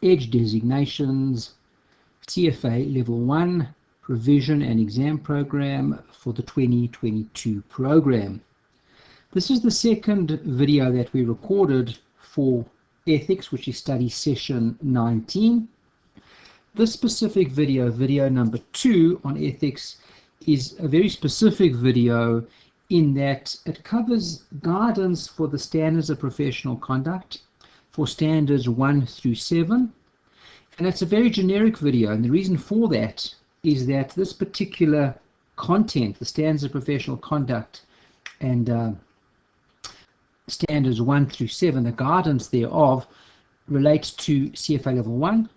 Edge designations, CFA Level 1 revision and exam program for the 2022 program. This is the second video that we recorded for ethics, which is study session 19. This specific video, video number 2 on ethics, is a very specific video in that it covers guidance for the standards of professional conduct for standards 1 through 7. And it's a very generic video, and the reason for that is that this particular content, the standards of professional conduct and standards 1 through 7, the guidance thereof, relates to CFA Level 1,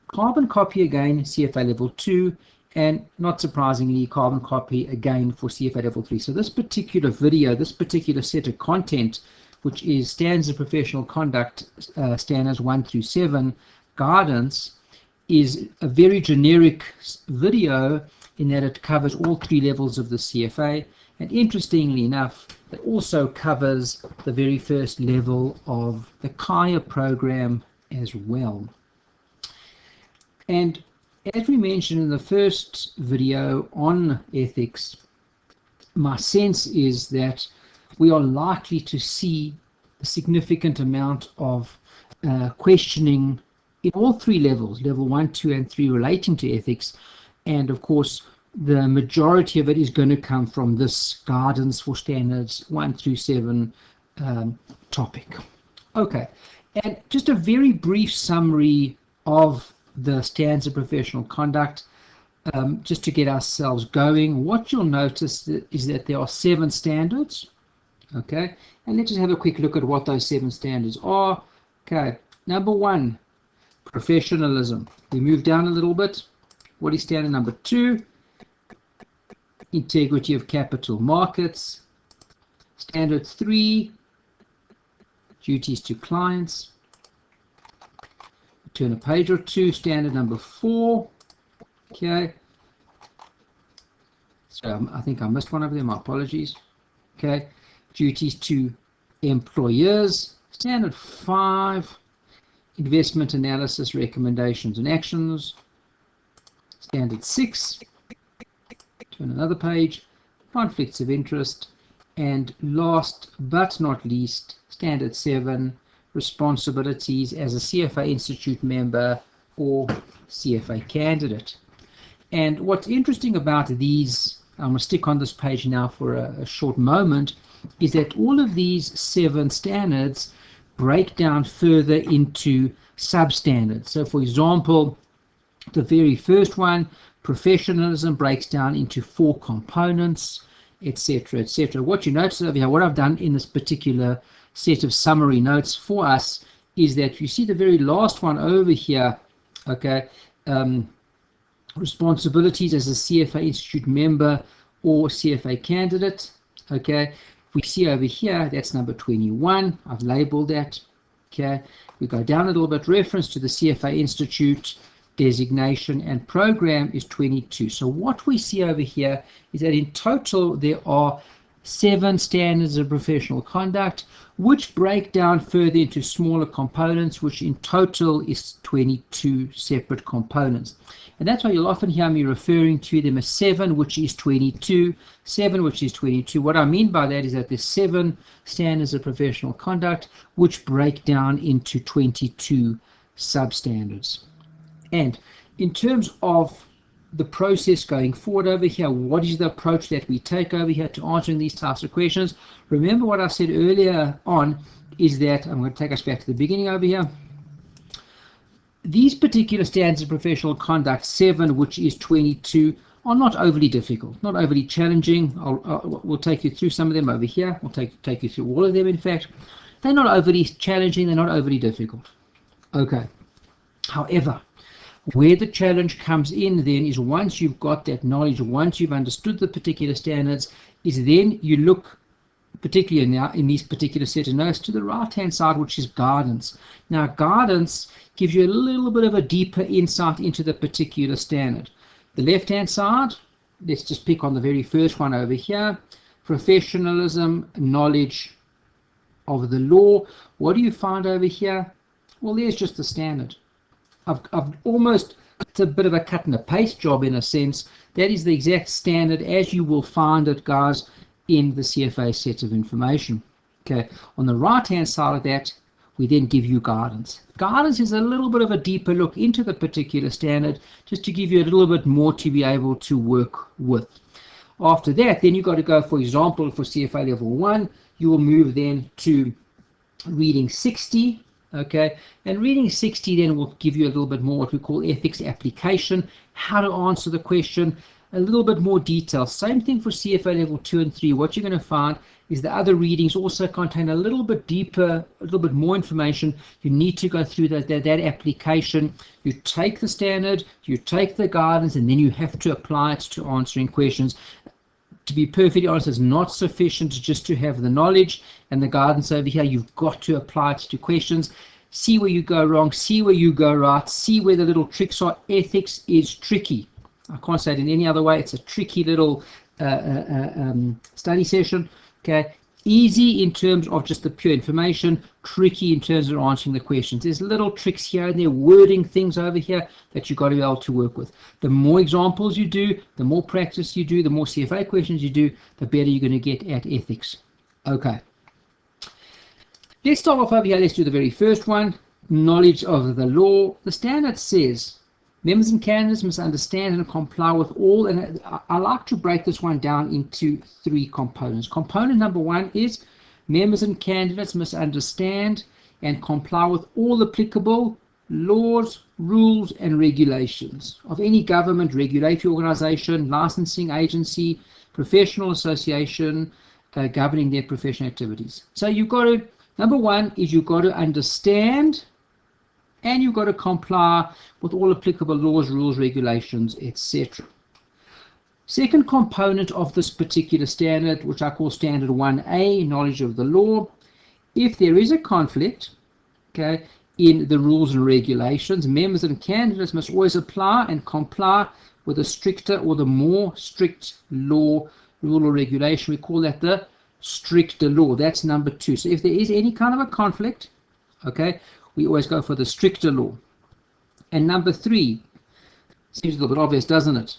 carbon copy again, CFA Level 2, and not surprisingly, carbon copy again for CFA Level 3. So this particular video, this particular set of content, which is standards of professional conduct, standards 1 through 7, guidance, is a very generic video in that it covers all 3 levels of the CFA, and interestingly enough, it also covers the very first level of the Kaya program as well. And as we mentioned in the first video on ethics, my sense is that we are likely to see a significant amount of questioning in all 3 levels, level 1, 2, and 3, relating to ethics. And of course, the majority of it is going to come from this guidance for standards 1 through 7 topic. Okay, and just a very brief summary of the standards of professional conduct, just to get ourselves going. What you'll notice is that there are 7 standards. Okay, and let's just have a quick look at what those 7 standards are. Okay, number 1, professionalism. We move down a little bit. What is standard number 2? Integrity of capital markets. Standard 3, duties to clients. Turn a page or two. Standard number 4. Okay, so I think I missed one over there, my apologies. Okay, duties to employers. Standard 5, investment analysis, recommendations and actions. Standard 6, turn another page, conflicts of interest. And last but not least, standard 7, responsibilities as a CFA Institute member or CFA candidate. And what's interesting about these, I'm going to stick on this page now for a short moment, is that all of these 7 standards break down further into substandards. So for example, the very first one, professionalism, breaks down into 4 components, etc., etc. What you notice over here, what I've done in this particular set of summary notes for us, is that you see the very last one over here, okay, responsibilities as a CFA Institute member or CFA candidate. Okay, we see over here, that's number 21. I've labeled that. Okay, we go down a little bit. Reference to the CFA Institute designation and program is 22. So what we see over here is that in total there are 7 standards of professional conduct, which break down further into smaller components, which in total is 22 separate components. And that's why you'll often hear me referring to them as 7, which is 22, 7, which is 22. What I mean by that is that there's 7 standards of professional conduct, which break down into 22 substandards. And in terms of the process going forward over here, what is the approach that we take over here to answering these types of questions? Remember what I said earlier on, is that I'm going to take us back to the beginning over here. These particular standards of professional conduct, 7, which is 22, are not overly difficult, not overly challenging. We'll take you through some of them over here. We'll take you through all of them, in fact. They're not overly challenging, they're not overly difficult. Okay. However, where the challenge comes in then is once you've got that knowledge, once you've understood the particular standards, is then you look, particularly now in these particular set of notes, to the right-hand side, which is guidance. Now, guidance gives you a little bit of a deeper insight into the particular standard. The left-hand side, let's just pick on the very first one over here, professionalism, knowledge of the law. What do you find over here? Well, there's just the standard. I've almost, it's a bit of a cut and a paste job in a sense. That is the exact standard as you will find it, guys, in the CFA set of information. Okay, on the right hand side of that, we then give you guidance. Guidance is a little bit of a deeper look into the particular standard, just to give you a little bit more to be able to work with. After that, then you've got to go, for example, for CFA level 1, you will move then to reading 60. Okay, and reading 60 then will give you a little bit more what we call ethics application, how to answer the question, a little bit more detail. Same thing for CFA level 2 and 3. What you're going to find is the other readings also contain a little bit deeper, a little bit more information. You need to go through that application. You take the standard, you take the guidance, and then you have to apply it to answering questions. To be perfectly honest, it's not sufficient just to have the knowledge and the guidance over here. You've got to apply it to questions. See where you go wrong, see where you go right, see where the little tricks are. Ethics is tricky. I can't say it in any other way. It's a tricky little study session. Okay, easy in terms of just the pure information, tricky in terms of answering the questions. There's little tricks here and there, wording things over here that you've got to be able to work with. The more examples you do, the more practice you do, the more CFA questions you do, the better you're going to get at ethics. Okay. Let's start off over here. Let's do the very first one, knowledge of the law. The standard says members and candidates must understand and comply with all, and I like to break this one down into 3 components. Component number 1 is members and candidates must understand and comply with all applicable laws, rules, and regulations of any government, regulatory organization, licensing agency, professional association governing their professional activities. So you've got to, number 1 is you've got to understand and you've got to comply with all applicable laws, rules, regulations, etc. Second component of this particular standard, which I call standard 1A, knowledge of the law. If there is a conflict, okay, in the rules and regulations, members and candidates must always apply and comply with a stricter or the more strict law, rule or regulation. We call that the stricter law. That's number 2. So if there is any kind of a conflict, okay, we always go for the stricter law. And number 3, seems a little bit obvious, doesn't it?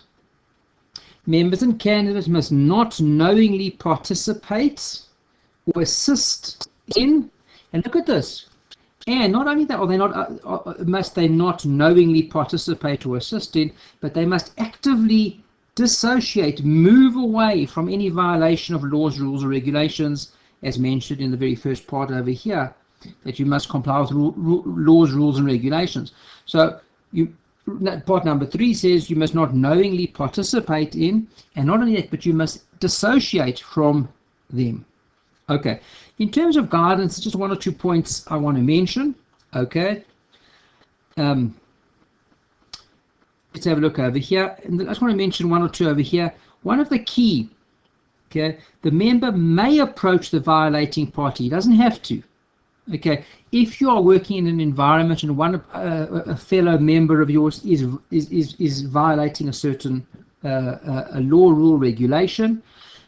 Members and candidates must not knowingly participate or assist in, and look at this, and not only that, or they not must they not knowingly participate or assist in, but they must actively dissociate, move away from any violation of laws, rules, or regulations, as mentioned in the very first part over here, that you must comply with laws, rules, and regulations. So part number 3 says you must not knowingly participate in, and not only that, but you must dissociate from them. Okay, in terms of guidance, just 1 or 2 points I want to mention. Okay, let's have a look over here, and I just want to mention 1 or 2 over here. One of the key, okay, the member may approach the violating party. He doesn't have to. Okay, if you are working in an environment and a fellow member of yours is violating a certain a law, rule, regulation,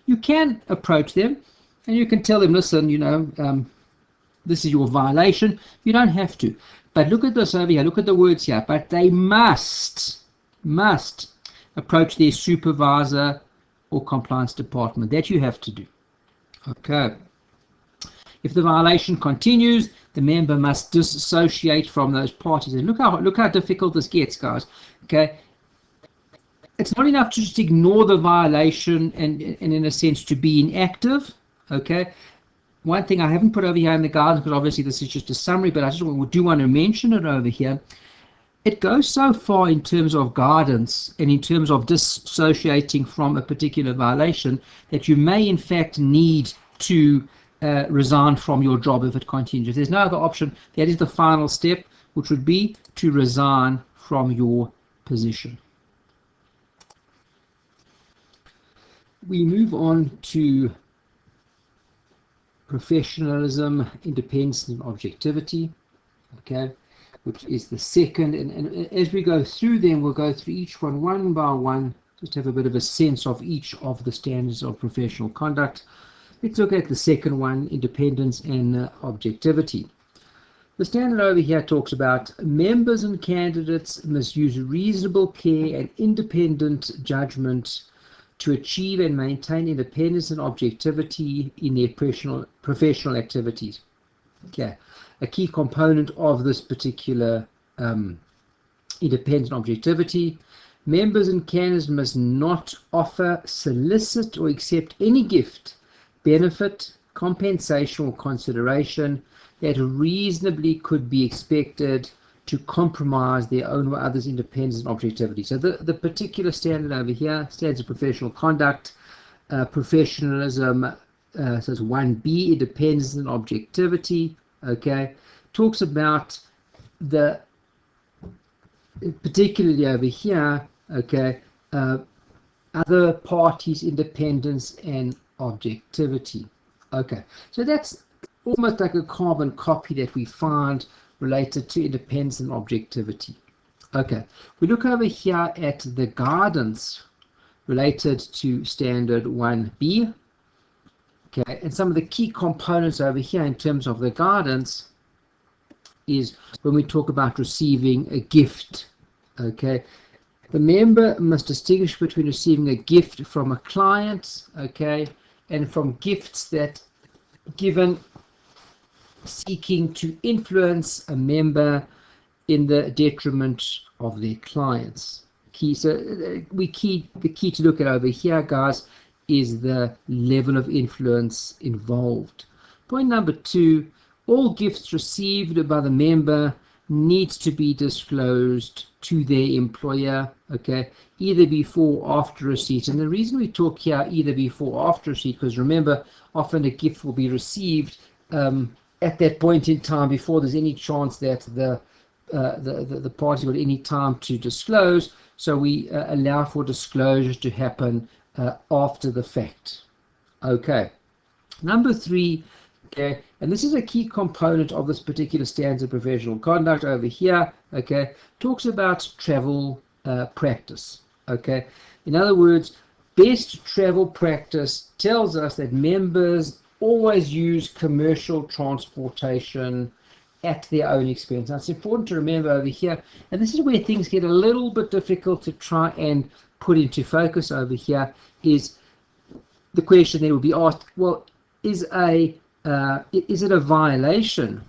you can approach them and you can tell them, listen, you know, this is your violation. You don't have to. But look at this over here. Look at the words here. But they must approach their supervisor or compliance department. That you have to do. Okay. If the violation continues, the member must dissociate from those parties. And look how difficult this gets, guys. Okay, it's not enough to just ignore the violation and in a sense to be inactive. Okay, one thing I haven't put over here in the guidance, because obviously this is just a summary, but I just do want to mention it over here. It goes so far in terms of guidance and in terms of dissociating from a particular violation that you may in fact need to resign from your job if it continues. There's no other option. That is the final step, which would be to resign from your position. We move on to professionalism, independence, and objectivity. Okay, which is the second. And as we go through them, we'll go through each one by one, just have a bit of a sense of each of the standards of professional conduct. Let's look at the second one, independence and objectivity. The standard over here talks about members and candidates must use reasonable care and independent judgment to achieve and maintain independence and objectivity in their professional activities. Okay, a key component of this particular independent objectivity. Members and candidates must not offer, solicit, or accept any gift, benefit, compensation, or consideration that reasonably could be expected to compromise their own or others' independence and objectivity. So the particular standard over here, standards of professional conduct, professionalism, so it's 1B, independence and objectivity, okay, talks about the, particularly over here, okay, other parties' independence and objectivity. Okay, so that's almost like a carbon copy that we find related to independence and objectivity. Okay, we look over here at the guidance related to standard 1B. Okay, and some of the key components over here in terms of the guidance is when we talk about receiving a gift. Okay, the member must distinguish between receiving a gift from a client, okay, and from gifts that given seeking to influence a member in the detriment of their clients. The key to look at over here, guys, is the level of influence involved. Point number 2, all gifts received by the member needs to be disclosed to their employer, okay, either before or after receipt. And the reason we talk here either before or after receipt, because remember, often a gift will be received at that point in time before there's any chance that the party got any time to disclose. So we allow for disclosure to happen after the fact. Okay. Number 3, okay, and this is a key component of this particular standard of professional conduct over here, okay, talks about travel practice. Okay, in other words, best travel practice tells us that members always use commercial transportation at their own expense. Now, it's important to remember over here, and this is where things get a little bit difficult to try and put into focus over here, is the question that will be asked, well, is it a violation,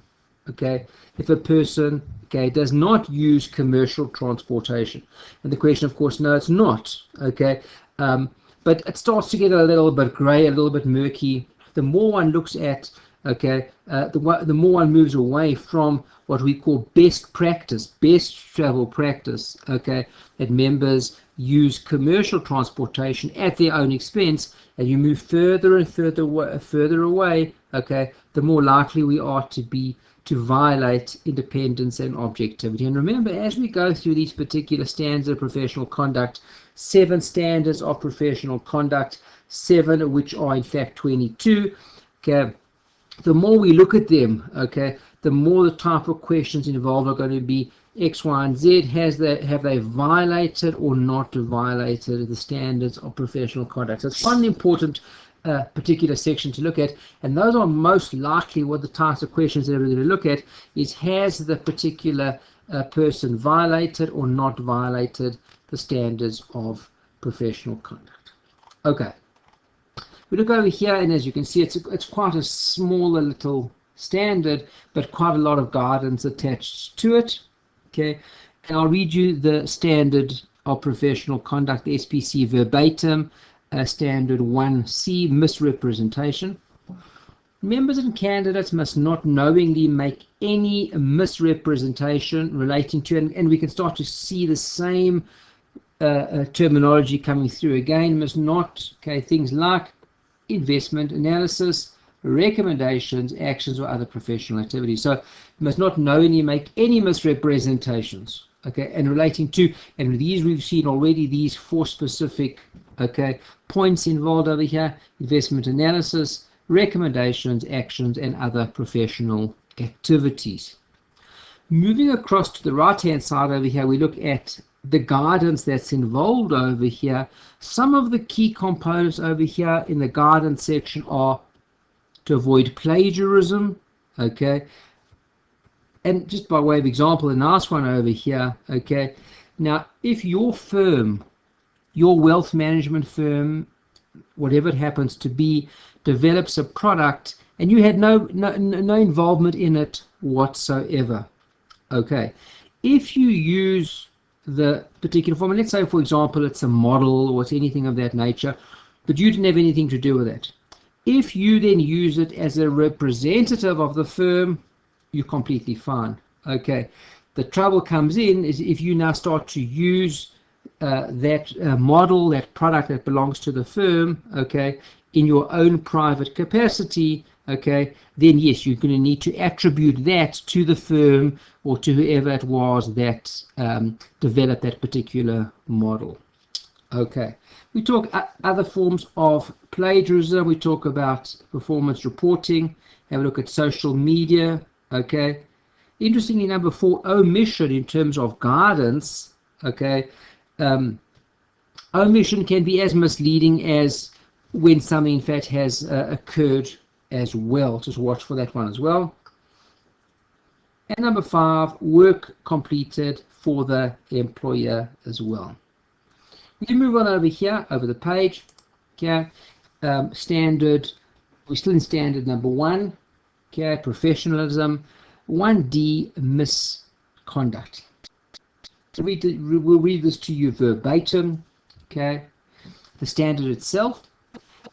okay, if a person, okay, does not use commercial transportation? And the question, of course, no, it's not, okay, but it starts to get a little bit gray, a little bit murky. The more one looks at, okay, the more one moves away from what we call best practice, best travel practice, okay, that members use commercial transportation at their own expense, and you move further and further away, okay, the more likely we are to violate independence and objectivity. And remember, as we go through these particular standards of professional conduct, 7 standards of professional conduct, 7 of which are in fact 22, okay, the more we look at them, okay, the more the type of questions involved are going to be X, Y, and Z. Have they violated or not violated the standards of professional conduct? So it's quite an important particular section to look at, and those are most likely what the types of questions that we're going to look at is, has the particular person violated or not violated the standards of professional conduct? Okay. We look over here, and as you can see, it's quite a smaller little standard, but quite a lot of guidance attached to it. Okay, and I'll read you the standard of professional conduct, the SPC, verbatim. Standard 1C, misrepresentation. Members and candidates must not knowingly make any misrepresentation relating to, and we can start to see the same terminology coming through again. Must not, okay, things like investment analysis, recommendations, actions, or other professional activities. So you must not knowingly make any misrepresentations, okay, and relating to, and these we've seen already, these 4 specific, okay, points involved over here: investment analysis, recommendations, actions, and other professional activities. Moving across to the right hand side over here, we look at the guidance that's involved over here. Some of the key components over here in the guidance section are to avoid plagiarism, okay, And just by way of example, a nice one over here, okay? Now, if your firm, your wealth management firm, whatever it happens to be, develops a product and you had no involvement in it whatsoever, okay? If you use the particular form, and let's say, for example, it's a model or it's anything of that nature, but you didn't have anything to do with it. If you then use it as a representative of the firm, you're completely fine. Okay. The trouble comes in is if you now start to use that model, that product that belongs to the firm, okay, in your own private capacity, okay, then yes, you're going to need to attribute that to the firm or to whoever it was that developed that particular model. Okay. We talk other forms of plagiarism. We talk about performance reporting. Have a look at social media. Okay. Interestingly, number 4, omission in terms of guidance. Okay. Omission can be as misleading as when something in fact has occurred as well. Just watch for that one as well. And number 5, work completed for the employer as well. We can move on over here, over the page. Okay, standard. We're still in standard number 1. Okay, professionalism. 1D, misconduct. So we'll read this to you verbatim. Okay, the standard itself.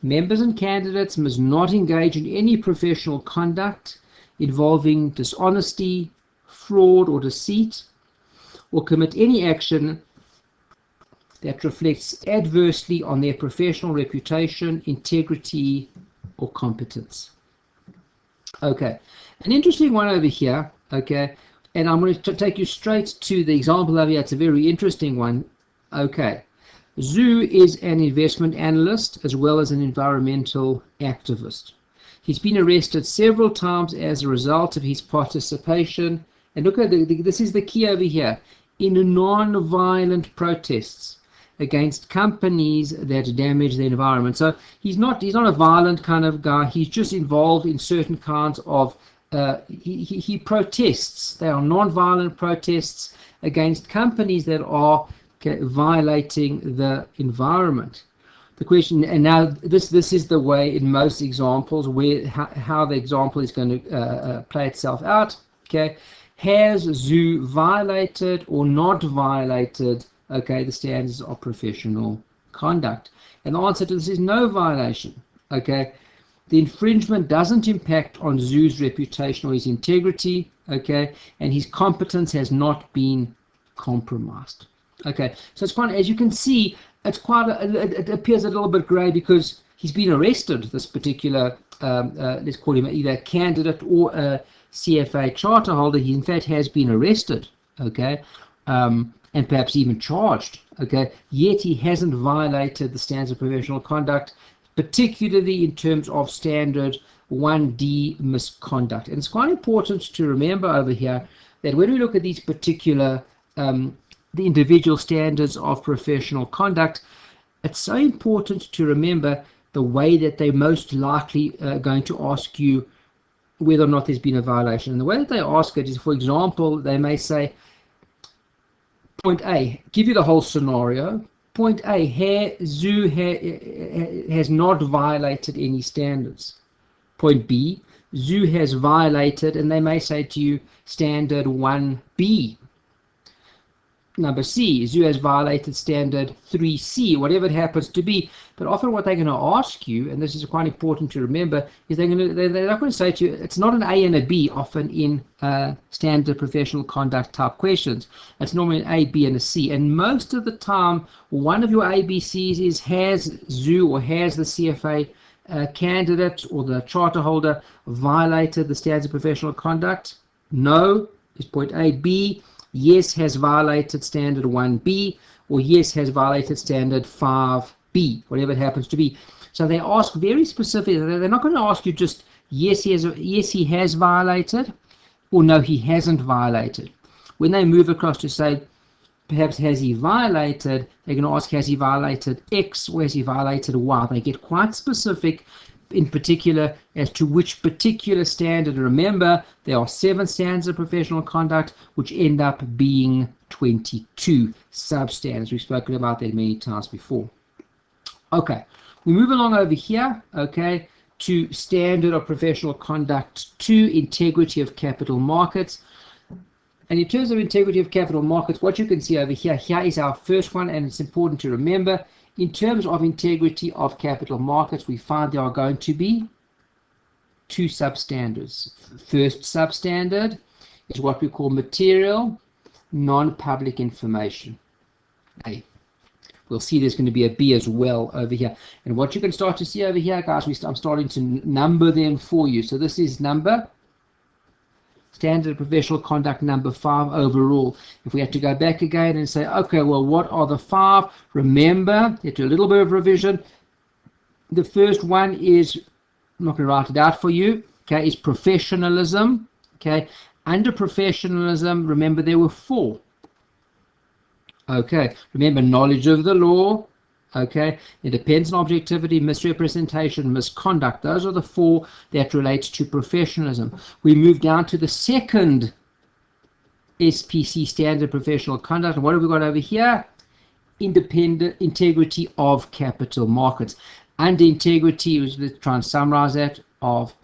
Members and candidates must not engage in any professional conduct involving dishonesty, fraud, or deceit, or commit any action that reflects adversely on their professional reputation, integrity, or competence. Okay, an interesting one over here, okay, and I'm going to take you straight to the example over here. It's a very interesting one. Okay, Zhu is an investment analyst as well as an environmental activist. He's been arrested several times as a result of his participation, and look at this is the key over here, in non-violent protests against companies that damage the environment. So he's not a violent kind of guy. He's just involved in certain kinds of he protests. They are non-violent protests against companies that are violating the environment. The question, and now this is the way in most examples where how the example is going to play itself out. Okay, has Zhu violated or not violated the standards of professional conduct? And the answer to this is no violation. Okay, the infringement doesn't impact on Zhu's reputation or his integrity. Okay, and his competence has not been compromised. Okay, so it's quite, as you can see, it's quite it appears a little bit grey because he's been arrested, this particular let's call him either a candidate or a CFA charter holder. He in fact has been arrested, okay, and perhaps even charged, okay, yet he hasn't violated the standards of professional conduct, particularly in terms of standard 1D misconduct. And it's quite important to remember over here that when we look at these particular the individual standards of professional conduct, it's so important to remember the way that they're most likely going to ask you whether or not there's been a violation. And the way that they ask it is, for example, they may say, point A, give you the whole scenario. Point A, Zhu has not violated any standards. Point B, Zhu has violated, and they may say to you, standard 1B. Number C, Zhu has violated standard 3C, whatever it happens to be. But often what they're going to ask you, and this is quite important to remember, is they're not going to say to you, it's not an A and a B often in standard professional conduct type questions. It's normally an A, B, and a C. And most of the time, one of your ABCs is, has Zhu or has the CFA candidate or the charter holder violated the standards of professional conduct? No, is point A. B, yes, has violated standard 1B, or yes, has violated standard 5B, whatever it happens to be. So they ask very specifically. They're not going to ask you just yes, he has violated, or no, he hasn't violated. When they move across to say, perhaps has he violated, they're going to ask, has he violated X or has he violated Y? They get quite specific in particular as to which particular standard. Remember, there are 7 standards of professional conduct, which end up being 22 substandards. We've spoken about that many times before. Okay, we move along over here, okay, to standard of professional conduct 2, integrity of capital markets. And in terms of integrity of capital markets, what you can see over here, here is our first one, and it's important to remember, in terms of integrity of capital markets, we find there are going to be 2 substandards. First substandard is what we call material non-public information. A. We'll see there's going to be a B as well over here. And what you can start to see over here, guys, I'm starting to number them for you. So this is standard professional conduct number 5 overall. If we had to go back again and say, okay, well, what are the 5? Remember, you have to do a little bit of revision. The first one is, I'm not going to write it out for you, okay, is professionalism. Okay, under professionalism, remember there were 4. Okay, remember knowledge of the law, okay, independence and objectivity, misrepresentation, misconduct. Those are the 4 that relate to professionalism. We move down to the second SPC, standard professional conduct. And what have we got over here? Integrity of capital markets. Under integrity, let's try and summarize that, of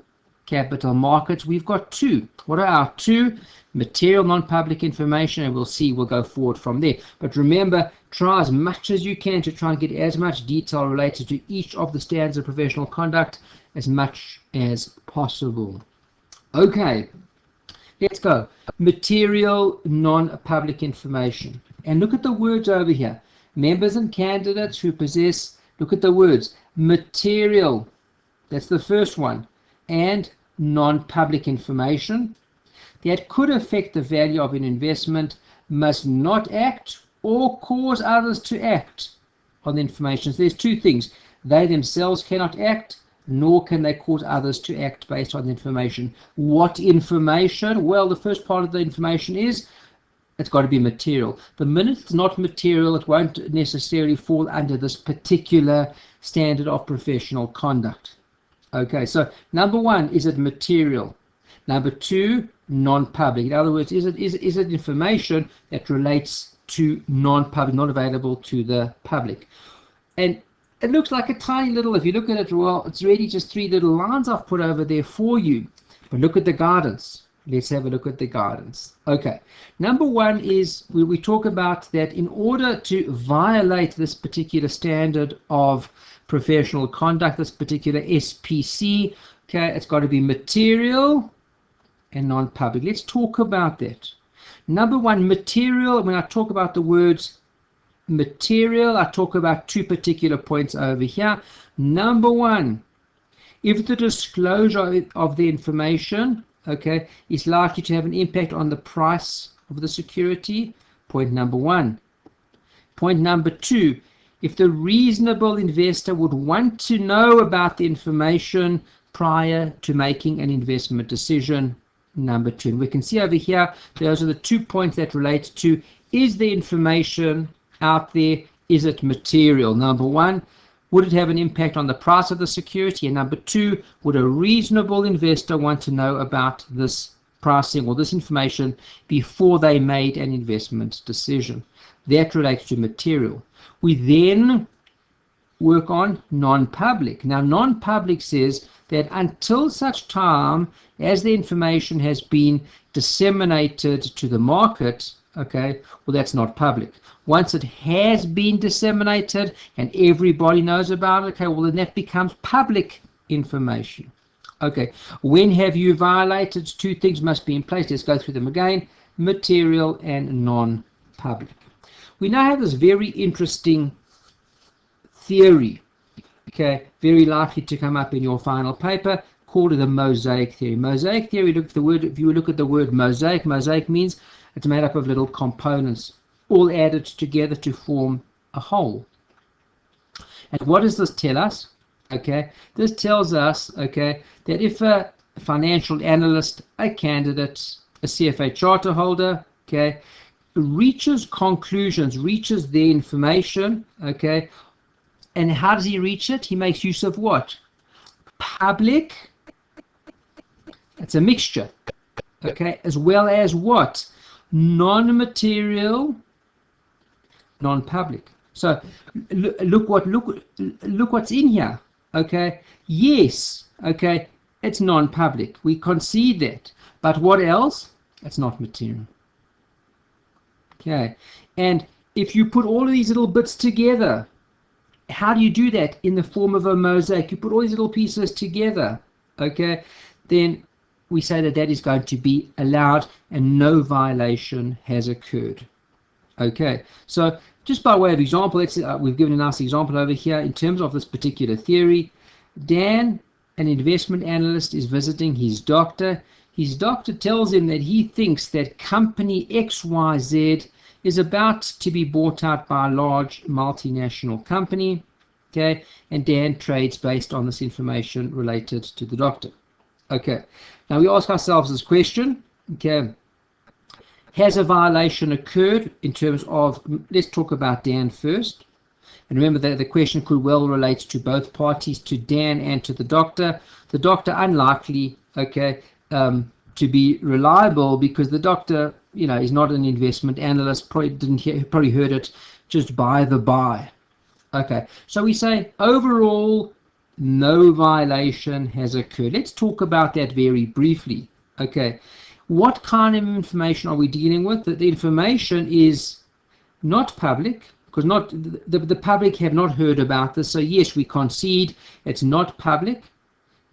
capital markets, we've got 2. What are our 2? Material non-public information, and we'll see, we'll go forward from there. But remember, try as much as you can to try and get as much detail related to each of the standards of professional conduct as much as possible. Okay, let's go. Material non-public information. And look at the words over here. Members and candidates who possess, look at the words, material, that's the first one, and non-public information that could affect the value of an investment must not act or cause others to act on the information. So there's 2 things. They themselves cannot act, nor can they cause others to act based on the information. What information? Well, the first part of the information is it's got to be material. The minute it's not material, it won't necessarily fall under this particular standard of professional conduct. Okay, so number 1, is it material? Number 2, non-public. In other words, is it information that relates to non-public, not available to the public? And it looks like a tiny little, if you look at it, well, it's really just 3 little lines I've put over there for you. But look at the guidance. Let's have a look at the guidance. Okay, number 1 is we talk about that in order to violate this particular standard of professional conduct, this particular SPC, okay, it's got to be material and non-public. Let's talk about that. Number 1, material. When I talk about the words material, I talk about 2 particular points over here. Number 1, if the disclosure of the information, okay, is likely to have an impact on the price of the security, point number 1. Point number 2, if the reasonable investor would want to know about the information prior to making an investment decision, number 2. And we can see over here, those are the 2 points that relate to, is the information out there, is it material? Number 1, would it have an impact on the price of the security? And number 2, would a reasonable investor want to know about this pricing or this information before they made an investment decision? That relates to material. We then work on non-public. Now, non-public says that until such time as the information has been disseminated to the market, okay, well, that's not public. Once it has been disseminated and everybody knows about it, okay, well, then that becomes public information. Okay, when have you violated? 2 things must be in place. Let's go through them again: material and non-public. We now have this very interesting theory, okay, very likely to come up in your final paper, called the mosaic theory. Mosaic theory, look at the word, if you look at the word mosaic, mosaic means it's made up of little components, all added together to form a whole. And what does this tell us? Okay, this tells us, okay, that if a financial analyst, a candidate, a CFA charter holder, okay, reaches conclusions, reaches the information, okay, and how does he reach it? He makes use of what? public, it's a mixture, okay, as well as what? Non-material, non-public. So look what's in here, okay? Yes, okay, it's non-public. We concede that. But what else? It's not material. Okay, and if you put all of these little bits together, how do you do that? In the form of a mosaic. You put all these little pieces together, okay, then we say that that is going to be allowed and no violation has occurred. Okay, so just by way of example, we've given a nice example over here in terms of this particular theory. Dan, an investment analyst, is visiting his doctor. His doctor tells him that he thinks that company XYZ is about to be bought out by a large multinational company, okay, and Dan trades based on this information related to the doctor. Okay, now we ask ourselves this question, okay, has a violation occurred in terms of, let's talk about Dan first, and remember that the question could well relate to both parties, to Dan and to the doctor. The doctor unlikely, okay, to be reliable because the doctor, you know, is not an investment analyst, probably heard it just by the by. Okay, so we say overall no violation has occurred. Let's talk about that very briefly. Okay, what kind of information are we dealing with? The information is not public, because not the public have not heard about this. So yes, we concede it's not public,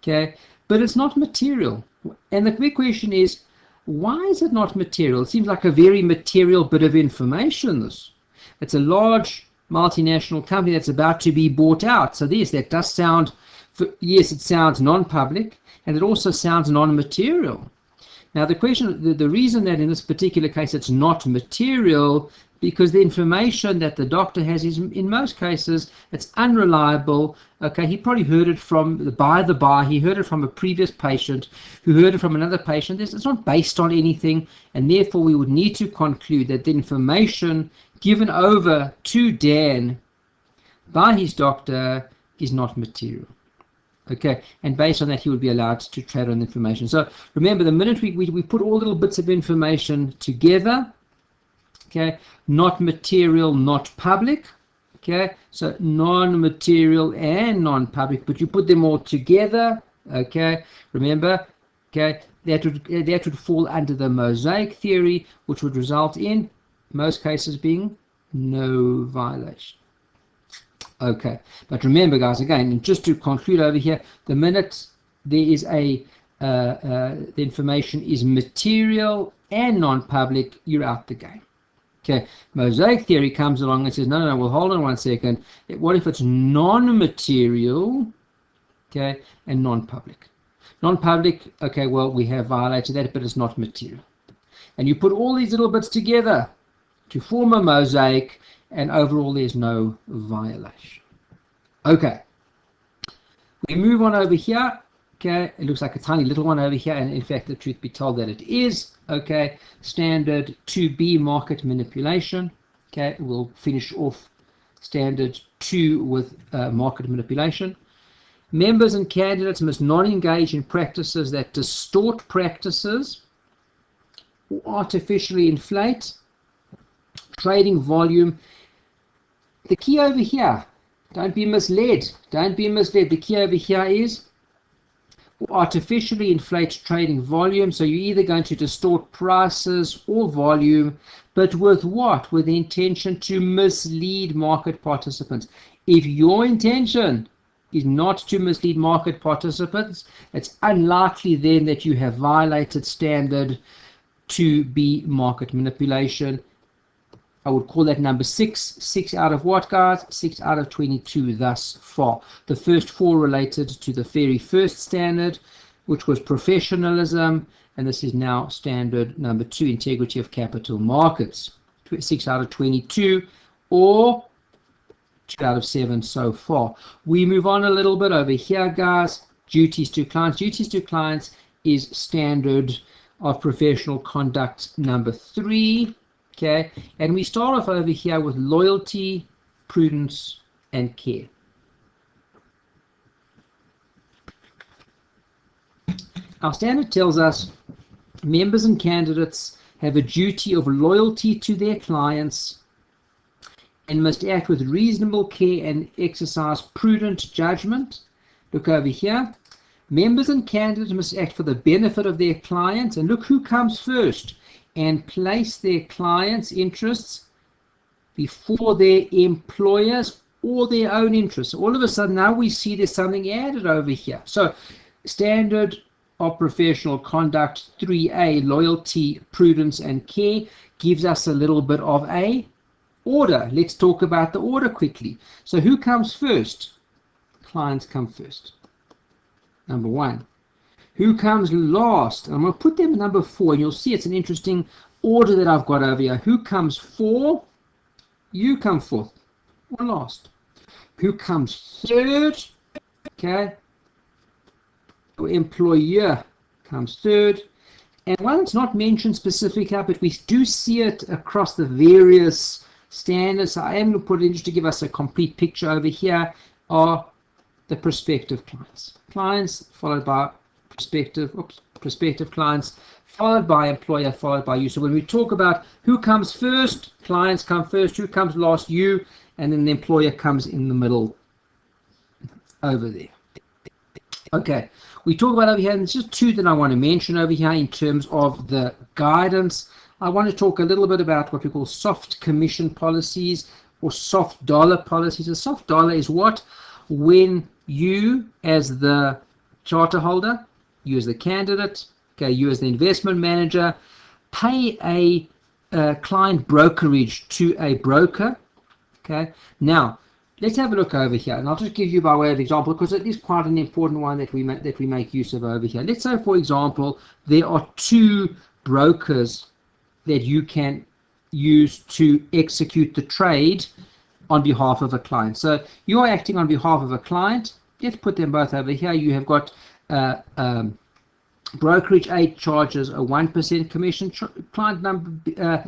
okay, but it's not material. And the big question is, why is it not material? It seems like a very material bit of information. It's a large multinational company that's about to be bought out. So yes, that does sound, yes, it sounds non-public, and it also sounds non-material. Now the question, the reason that in this particular case it's not material, because the information that the doctor has is, in most cases, it's unreliable. Okay, he probably heard it from he heard it from a previous patient who heard it from another patient. It's not based on anything, and therefore we would need to conclude that the information given over to Dan by his doctor is not material. Okay, and based on that, he would be allowed to trade on information. So remember, the minute we put all little bits of information together, okay, not material, not public, okay, so non-material and non-public, but you put them all together, okay, remember, okay, that would fall under the mosaic theory, which would result in most cases being no violation. Okay, but remember, guys, again, just to conclude over here, the minute there is the information is material and non-public, you're out the game. Okay, mosaic theory comes along and says, no, well, hold on one second. What if it's non-material, okay, and non-public? Non-public, okay, well, we have violated that, but it's not material. And you put all these little bits together to form a mosaic, and overall there's no violation. Okay, we move on over here. Okay, it looks like a tiny little one over here, and in fact, the truth be told that it is. Okay, standard 2B, market manipulation. Okay, we'll finish off standard 2 with market manipulation. Members and candidates must not engage in practices that distort practices or artificially inflate trading volume. The key over here, don't be misled. Don't be misled. The key over here is artificially inflate trading volume. So you're either going to distort prices or volume, but with what? With the intention to mislead market participants. If your intention is not to mislead market participants, it's unlikely then that you have violated standard 2B, market manipulation. I would call that number 6. 6 out of what, guys? 6 out of 22 thus far. The first 4 related to the very first standard, which was professionalism, and this is now standard number 2, integrity of capital markets. 6 out of 22, or 2 out of 7 so far. We move on a little bit over here, guys. Duties to clients. Duties to clients is standard of professional conduct number 3. Okay, and we start off over here with loyalty, prudence, and care. our standard tells us members and candidates have a duty of loyalty to their clients and must act with reasonable care and exercise prudent judgment. Look over here. Members and candidates must act for the benefit of their clients, and look who comes first, and place their clients' interests before their employers or their own interests. All of a sudden now we see there's something added over here. So standard of professional conduct 3A, loyalty, prudence and care, gives us a little bit of a order. Let's talk about the order quickly. So who comes first? Clients come first. Number 1. Who comes last? I'm going to put them at number 4, and you'll see it's an interesting order that I've got over here. Who comes 4? You come 4th or last. Who comes 3rd? Okay. Your employer comes 3rd. And while it's not mentioned specifically, but we do see it across the various standards, I am going to put it in just to give us a complete picture over here, are the prospective clients. Clients followed by prospective clients, followed by employer, followed by you. So when we talk about who comes first, clients come first, who comes last, you, and then the employer comes in the middle over there. Okay, we talk about over here, and there's just 2 that I want to mention over here in terms of the guidance. I want to talk a little bit about what we call soft commission policies or soft dollar policies. A soft dollar is what? When you as the charter holder, you as the candidate, okay, you as the investment manager, pay a client brokerage to a broker. Okay, now let's have a look over here, and I'll just give you by way of example, because it is quite an important one that we make use of over here. Let's say, for example, there are 2 brokers that you can use to execute the trade on behalf of a client. So you are acting on behalf of a client. Let's put them both over here. You have got brokerage A charges a 1% commission. Client number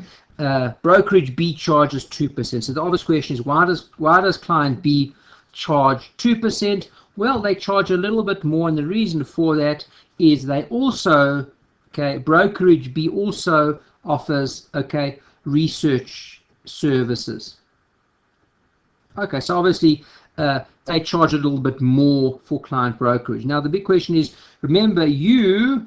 brokerage B charges 2%. So the obvious question is, why does client B charge 2%? Well, they charge a little bit more, and the reason for that is they also, okay, brokerage B also offers, okay, research services. Okay, so obviously they charge a little bit more for client brokerage. Now the big question is, remember, you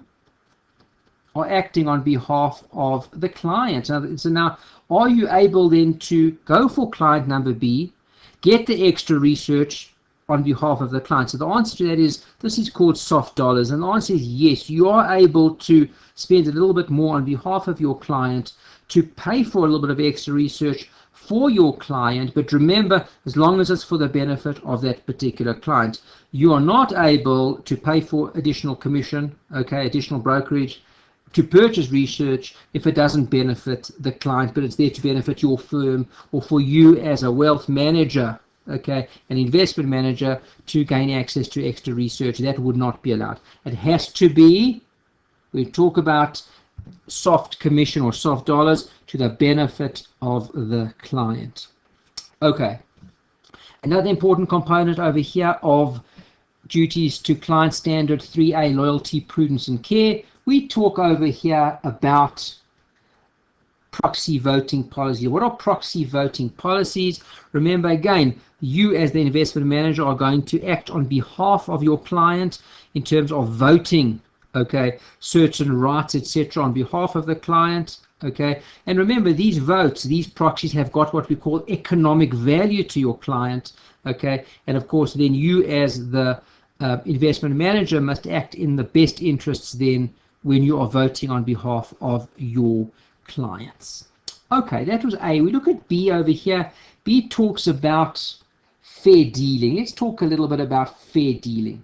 are acting on behalf of the client. So now, are you able then to go for client number B, get the extra research on behalf of the client? So the answer to that is, this is called soft dollars, and the answer is yes, you are able to spend a little bit more on behalf of your client to pay for a little bit of extra research for your client, but remember, as long as it's for the benefit of that particular client. You are not able to pay for additional commission, okay, additional brokerage, to purchase research if it doesn't benefit the client, but it's there to benefit your firm or for you as a wealth manager, okay, an investment manager, to gain access to extra research. That would not be allowed. It has to be, we talk about soft commission or soft dollars, to the benefit of the client. Okay, another important component over here of duties to client standard 3A, loyalty, prudence and care. We talk over here about proxy voting policy. What are proxy voting policies? Remember, again, you as the investment manager are going to act on behalf of your client in terms of voting, okay, certain rights, etc., on behalf of the client. Okay, and remember, these votes, these proxies have got what we call economic value to your client. Okay, and of course then you as the investment manager must act in the best interests then when you are voting on behalf of your clients. Okay, that was A. We look at B over here. B talks about fair dealing. Let's talk a little bit about fair dealing.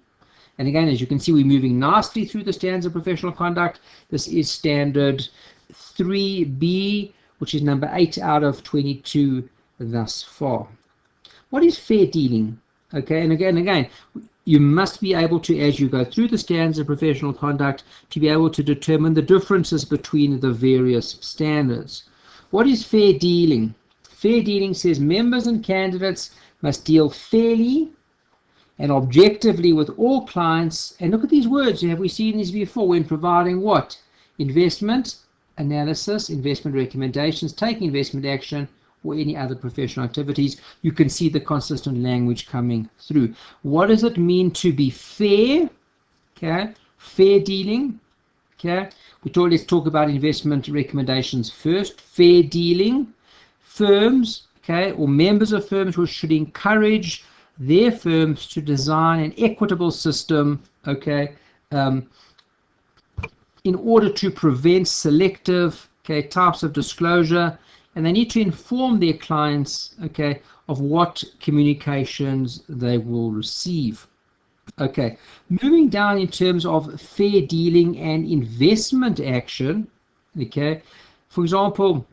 And again, as you can see, we're moving nicely through the standards of professional conduct. This is standard 3B, which is number 8 out of 22 thus far. What is fair dealing? Okay, and again, you must be able to, as you go through the standards of professional conduct, to be able to determine the differences between the various standards. What is fair dealing? Fair dealing says members and candidates must deal fairly and objectively with all clients. And look at these words. Have we seen these before when providing what? Investment analysis, investment recommendations, taking investment action, or any other professional activities. You can see the consistent language coming through. What does it mean to be fair? Okay, fair dealing. Okay, let's talk about investment recommendations first. Fair dealing. Firms, okay, or members of firms who should encourage their firms to design an equitable system, okay, in order to prevent selective, okay, types of disclosure, and they need to inform their clients, okay, of what communications they will receive. Okay, moving down in terms of fair dealing and investment action, okay, for example,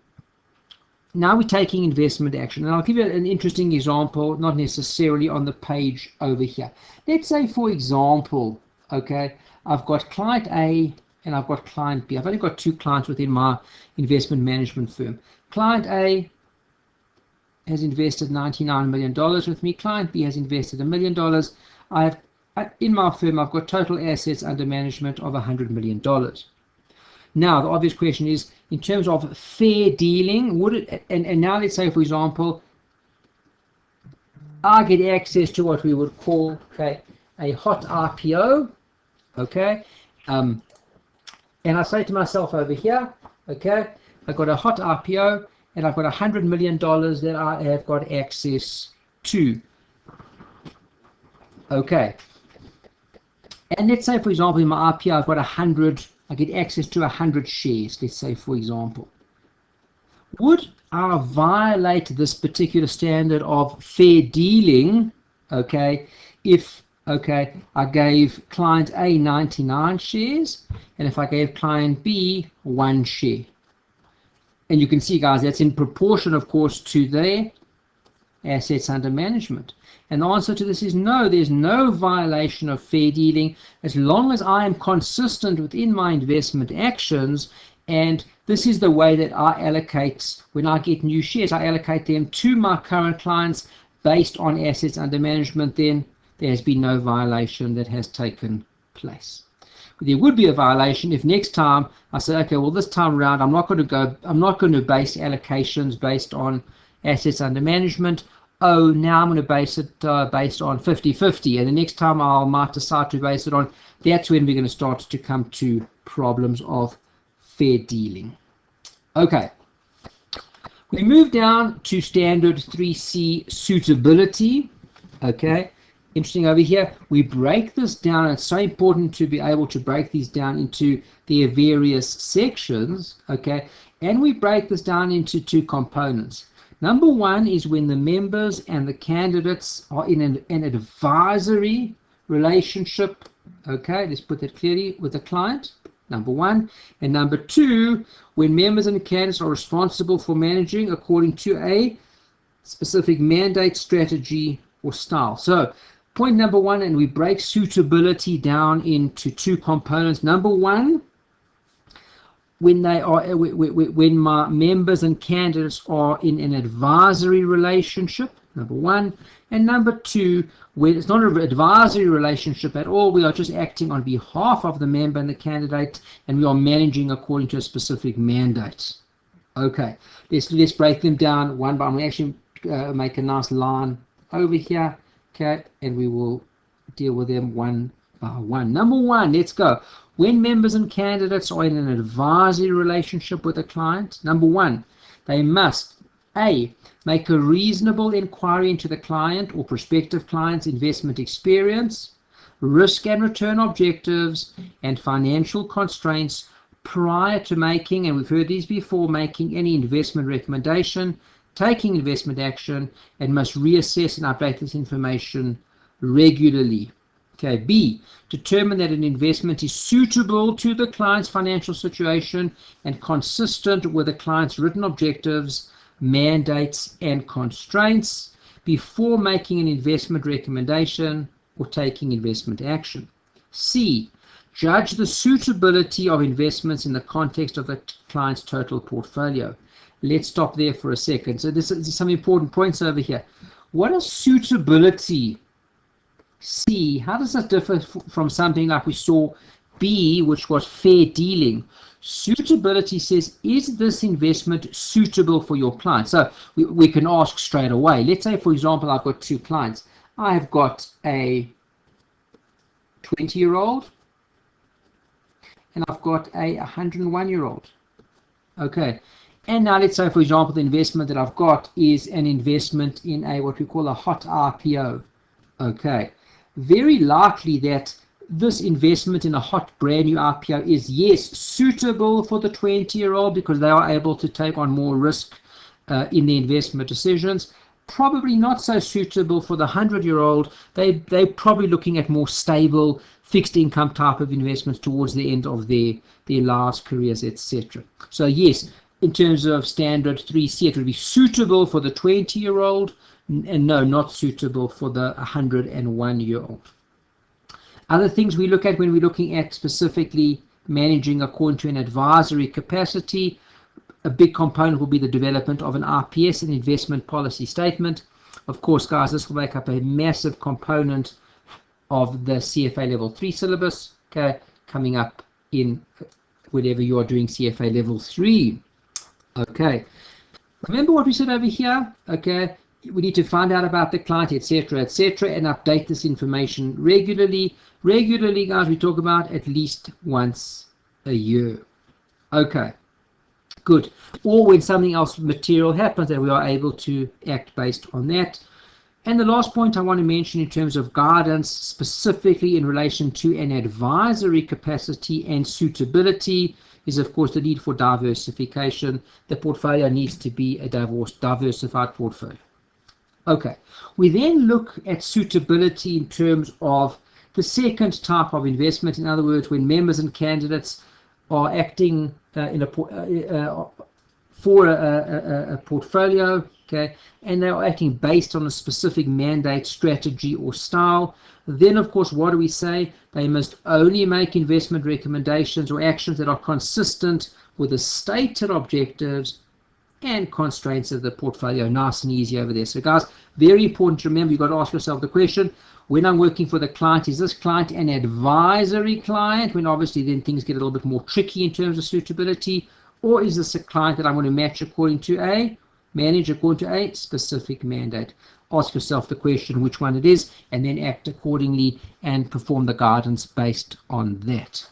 now we're taking investment action, and I'll give you an interesting example, not necessarily on the page over here. Let's say, for example, okay, I've got client A and I've got client B. I've only got two clients within my investment management firm. Client A has invested $99 million with me. Client B has invested $1 million. In my firm, I've got total assets under management of $100 million. Now, the obvious question is, in terms of fair dealing, would it, and now let's say, for example, I get access to what we would call, okay, a hot IPO, okay, and I say to myself over here, okay, I've got a hot IPO, and I've got $100 million that I have got access to, okay, and let's say, for example, in my IPO, I've got I get access to 100 shares, let's say, for example. Would I violate this particular standard of fair dealing, okay, if, okay, I gave client A 99 shares, and if I gave client B 1 share? And you can see, guys, that's in proportion, of course, to their assets under management. And the answer to this is no, there's no violation of fair dealing as long as I am consistent within my investment actions. And this is the way that I allocate, when I get new shares, I allocate them to my current clients based on assets under management. Then there has been no violation that has taken place. There would be a violation if next time I say, okay, well, this time around I'm not going to base allocations based on assets under management. Oh, now I'm going to base it based on 50-50, and the next time I might decide to base it on, that's when we're going to start to come to problems of fair dealing. Okay, we move down to standard 3C, suitability. Okay, interesting over here, we break this down. It's so important to be able to break these down into their various sections, okay, and we break this down into two components. Number one is when the members and the candidates are in an advisory relationship, okay, let's put that clearly, with the client, number one. And number two, when members and candidates are responsible for managing according to a specific mandate, strategy, or style. So point number one, and we break suitability down into two components. Number one, when my members and candidates are in an advisory relationship, number one, and number two, when it's not an advisory relationship at all, we are just acting on behalf of the member and the candidate, and we are managing according to a specific mandate. Okay, let's break them down one by one. We actually make a nice line over here, okay, and we will deal with them one by one. Number one, let's go. When members and candidates are in an advisory relationship with a client, number one, they must A, make a reasonable inquiry into the client or prospective client's investment experience, risk and return objectives, and financial constraints prior to making, and we've heard these before, making any investment recommendation, taking investment action, and must reassess and update this information regularly. Okay, B, determine that an investment is suitable to the client's financial situation and consistent with the client's written objectives, mandates, and constraints before making an investment recommendation or taking investment action. C, judge the suitability of investments in the context of the client's total portfolio. Let's stop there for a second. So this is some important points over here. What does suitability C, how does that differ from something like we saw B, which was fair dealing? Suitability says, is this investment suitable for your client? So we can ask straight away. Let's say, for example, I've got two clients. I've got a 20-year-old and I've got a 101-year-old. Okay. And now let's say, for example, the investment that I've got is an investment in a what we call a hot IPO. Okay. Very likely that this investment in a hot brand new IPO is, yes, suitable for the 20-year-old because they are able to take on more risk in the investment decisions. Probably not so suitable for the 100-year-old. They're probably looking at more stable fixed income type of investments towards the end of their lives, careers, etc. So yes, in terms of standard 3C, it would be suitable for the 20-year-old and no, not suitable for the 101-year-old. Other things we look at when we're looking at specifically managing according to an advisory capacity, a big component will be the development of an IPS, an investment policy statement. Of course, guys, this will make up a massive component of the CFA Level 3 syllabus, okay, coming up in whenever you are doing CFA Level 3. Okay, remember what we said over here? Okay, we need to find out about the client, etc., etc., and update this information regularly. Regularly, guys, we talk about at least once a year. Okay, good. Or when something else material happens, that we are able to act based on that. And the last point I want to mention in terms of guidance, specifically in relation to an advisory capacity and suitability, is of course the need for diversification. The portfolio needs to be a diversified portfolio. Okay, we then look at suitability in terms of the second type of investment. In other words, when members and candidates are acting for a portfolio, okay, and they are acting based on a specific mandate, strategy, or style, then of course, what do we say? They must only make investment recommendations or actions that are consistent with the stated objectives and constraints of the portfolio. Nice and easy over there. So guys, very important to remember, you've got to ask yourself the question, when I'm working for the client, is this client an advisory client? When obviously then things get a little bit more tricky in terms of suitability. Or is this a client that I'm going to manage according to a specific mandate? Ask yourself the question which one it is, and then act accordingly and perform the guidance based on that.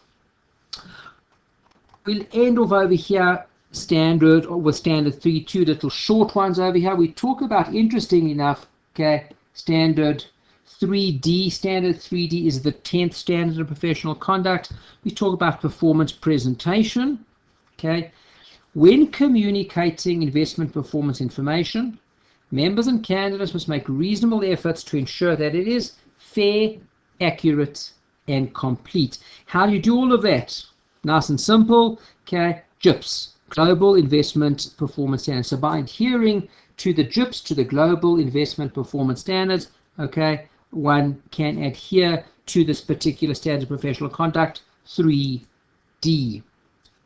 We'll end off over here standard with standard 3, two little short ones over here. We talk about, interestingly enough, okay, standard 3D. Standard 3D is the 10th standard of professional conduct. We talk about performance presentation. Okay, when communicating investment performance information, members and candidates must make reasonable efforts to ensure that it is fair, accurate, and complete. How do you do all of that? Nice and simple. Okay, GIPS, Global Investment Performance Standards. So by adhering to the GIPS, to the Global Investment Performance Standards, okay, one can adhere to this particular standard of professional conduct, 3D.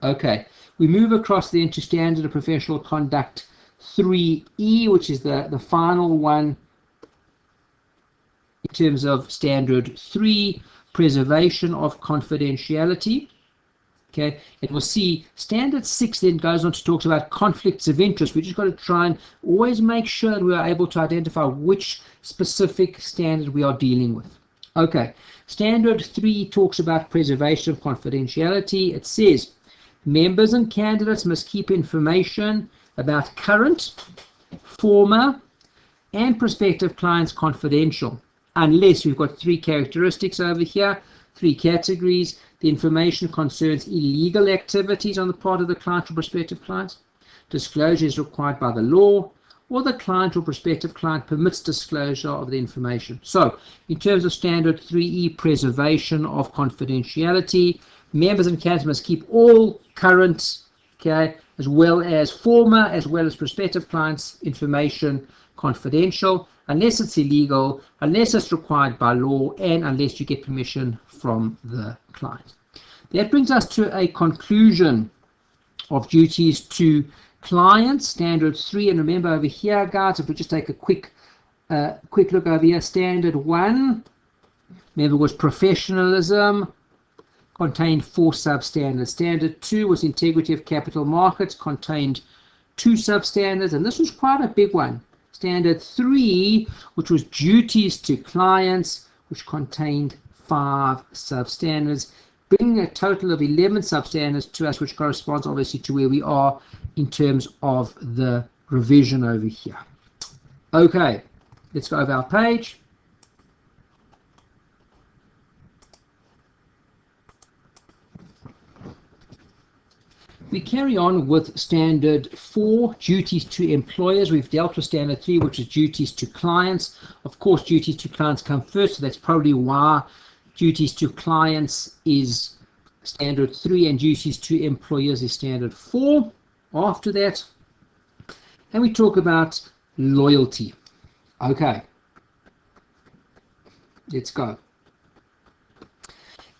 Okay, we move across then to standard of professional conduct 3E, which is the final one in terms of standard 3, preservation of confidentiality. Okay, and we'll see standard 6 then goes on to talk about conflicts of interest. We just got to try and always make sure that we are able to identify which specific standard we are dealing with. Okay, standard 3 talks about preservation of confidentiality. It says members and candidates must keep information about current, former, and prospective clients confidential, unless we've got 3 characteristics over here, 3 categories. The information concerns illegal activities on the part of the client or prospective clients. Disclosure is required by the law, or the client or prospective client permits disclosure of the information. So, in terms of standard 3E, preservation of confidentiality, members and candidates must keep all current, okay, as well as former, as well as prospective clients' information confidential, unless it's illegal, unless it's required by law, and unless you get permission from the client. That brings us to a conclusion of duties to clients, standard 3. And remember over here, guys, if we just take a quick look over here, standard 1 Remember, it was professionalism, contained 4 substandards. Standard 2 was integrity of capital markets, contained 2 substandards, and this was quite a big one. Standard 3, which was duties to clients, which contained 5 substandards, bringing a total of 11 substandards to us, which corresponds obviously to where we are in terms of the revision over here. Okay, let's go over our page. We carry on with standard 4, duties to employers. We've dealt with standard 3, which is duties to clients. Of course, duties to clients come first, so that's probably why duties to clients is standard 3 and duties to employers is standard 4 after that. And we talk about loyalty. Okay, let's go.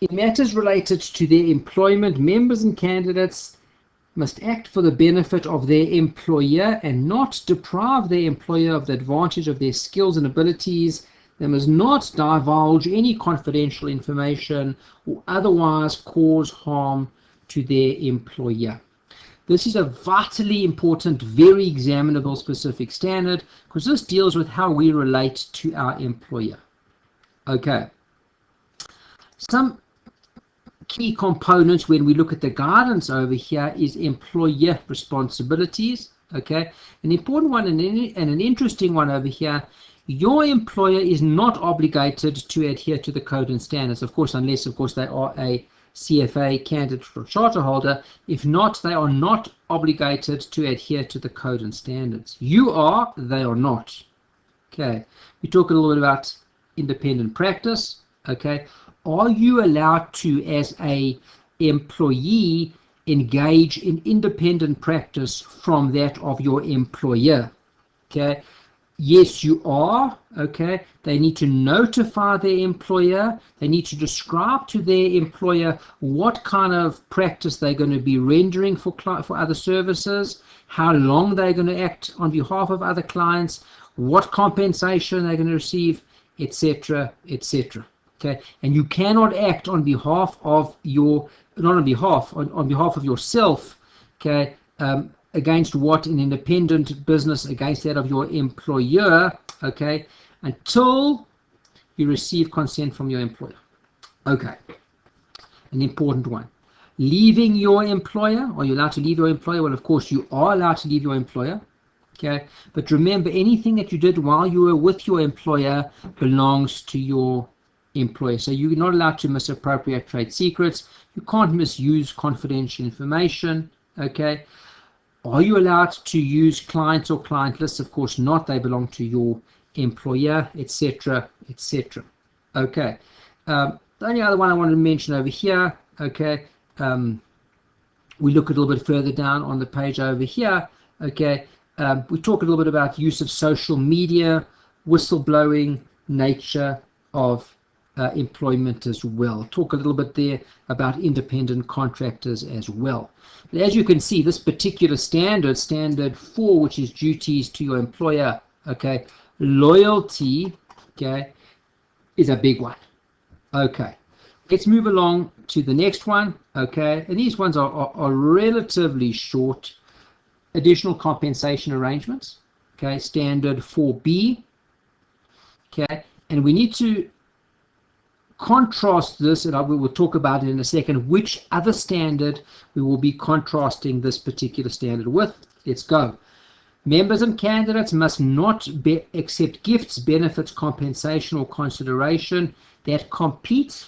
In matters related to their employment, members and candidates must act for the benefit of their employer and not deprive their employer of the advantage of their skills and abilities. They must not divulge any confidential information or otherwise cause harm to their employer. This is a vitally important, very examinable specific standard because this deals with how we relate to our employer. Okay. Some key components when we look at the guidance over here is employer responsibilities. Okay, an important one and an interesting one over here. Your employer is not obligated to adhere to the code and standards, of course, unless of course they are a CFA candidate or charter holder. If not, they are not obligated to adhere to the code and standards. You are, they are not. Okay, we talk a little bit about independent practice. Okay, are you allowed to, as a employee, engage in independent practice from that of your employer? Okay, yes, you are. Okay, they need to notify their employer. They need to describe to their employer what kind of practice they're going to be rendering for other services, how long they're going to act on behalf of other clients, what compensation they're going to receive, etc., etc. Okay, and you cannot act on behalf of your, not on behalf, on behalf of yourself, okay, against what an independent business, against that of your employer, okay, until you receive consent from your employer. Okay, an important one. Leaving your employer, are you allowed to leave your employer? Well, of course, you are allowed to leave your employer. Okay, but remember, anything that you did while you were with your employer belongs to your employer. So you're not allowed to misappropriate trade secrets. You can't misuse confidential information. Okay, are you allowed to use clients or client lists? Of course not. They belong to your employer, etc., etc. Okay, the only other one I wanted to mention over here, okay, we look a little bit further down on the page over here. Okay, we talk a little bit about use of social media, whistleblowing, nature of employment as well. Talk a little bit there about independent contractors as well. But as you can see, this particular standard, standard 4, which is duties to your employer, okay, loyalty, okay, is a big one. Okay, let's move along to the next one. Okay, and these ones are relatively short. Additional compensation arrangements. Okay, standard 4B. Okay, and we need to contrast this, and we will talk about it in a second, which other standard we will be contrasting this particular standard with. Let's go. Members and candidates must not accept gifts, benefits, compensation, or consideration that compete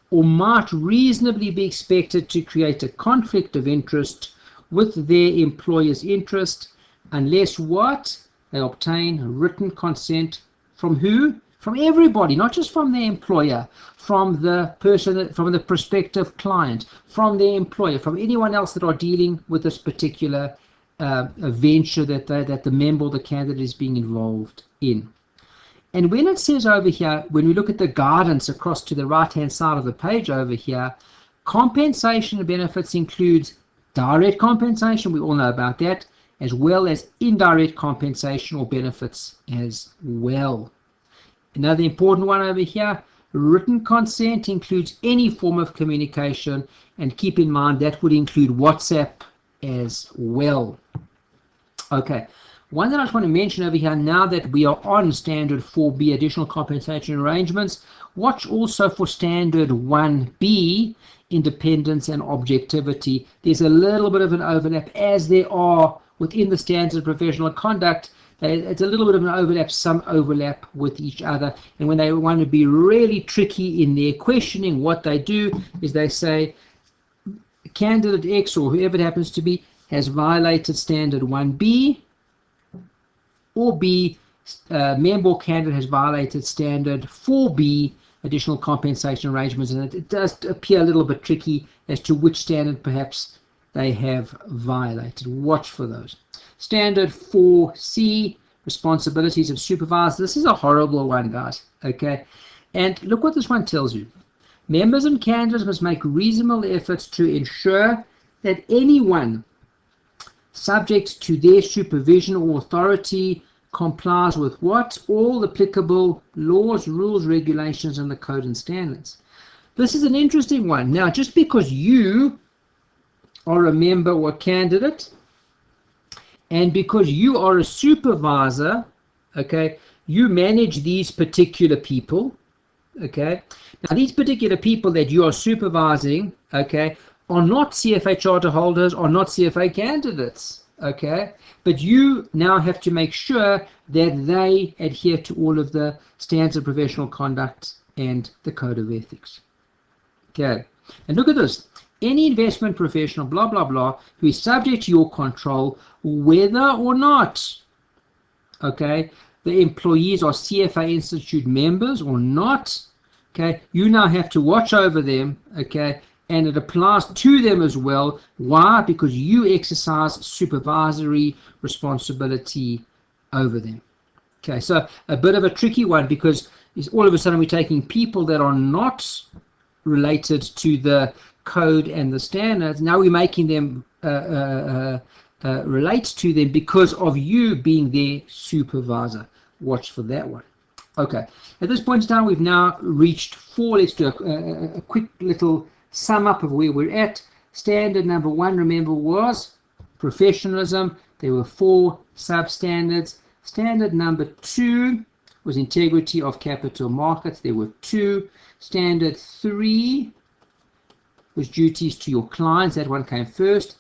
or might reasonably be expected to create a conflict of interest with their employer's interest, unless what? They obtain written consent from who? From everybody, not just from their employer, from the person, from the prospective client, from their employer, from anyone else that are dealing with this particular venture that the member or the candidate is being involved in. And when it says over here, when we look at the guidance across to the right-hand side of the page over here, compensation and benefits includes direct compensation, we all know about that, as well as indirect compensation or benefits as well. Another important one over here, Written consent includes any form of communication, and keep in mind that would include WhatsApp as well. Okay, one that I just want to mention over here, now that we are on standard 4B, additional compensation arrangements, watch also for standard 1B, independence and objectivity. There's a little bit of an overlap, as there are within the standards of professional conduct. It's a little bit of an overlap, some overlap with each other. And when they want to be really tricky in their questioning, what they do is they say, candidate X, or whoever it happens to be, has violated standard 1B, or B, member or candidate has violated standard 4B, additional compensation arrangements, and it does appear a little bit tricky as to which standard perhaps they have violated. Watch for those. Standard 4C, responsibilities of supervisors. This is a horrible one, guys. Okay, and look what this one tells you. Members and candidates must make reasonable efforts to ensure that anyone subject to their supervision or authority complies with what? All applicable laws, rules, regulations, and the code and standards. This is an interesting one. Now, just because you are a member or a candidate, and because you are a supervisor, okay, you manage these particular people, okay. Now, these particular people that you are supervising, okay, are not CFA charter holders, are not CFA candidates, okay, but you now have to make sure that they adhere to all of the standards of professional conduct and the code of ethics. Okay, and look at this. Any investment professional, blah, blah, blah, who is subject to your control, whether or not, okay, the employees are CFA Institute members or not, okay, you now have to watch over them, okay, and it applies to them as well. Why? Because you exercise supervisory responsibility over them. Okay, so a bit of a tricky one, because all of a sudden we're taking people that are not related to the code and the standards. Now we're making them relate to them because of you being their supervisor. Watch for that one. Okay, at this point in time, we've now reached 4. Let's do a quick little sum up of where we're at. Standard number 1, remember, was professionalism. There were 4 substandards. Standard number 2 was integrity of capital markets. There were 2. Standard 3 was duties to your clients. That one came first.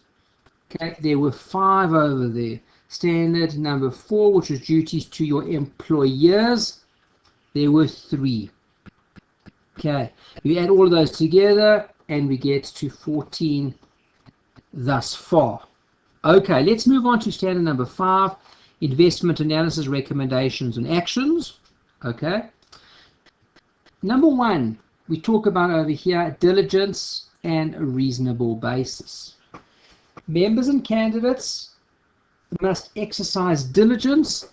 Okay, there were 5 over there. Standard number 4, which was duties to your employers, there were 3. Okay, we add all of those together and we get to 14 thus far. Okay, let's move on to standard number 5, investment analysis, recommendations and actions. Okay, number 1, we talk about over here diligence and a reasonable basis. Members and candidates must exercise diligence,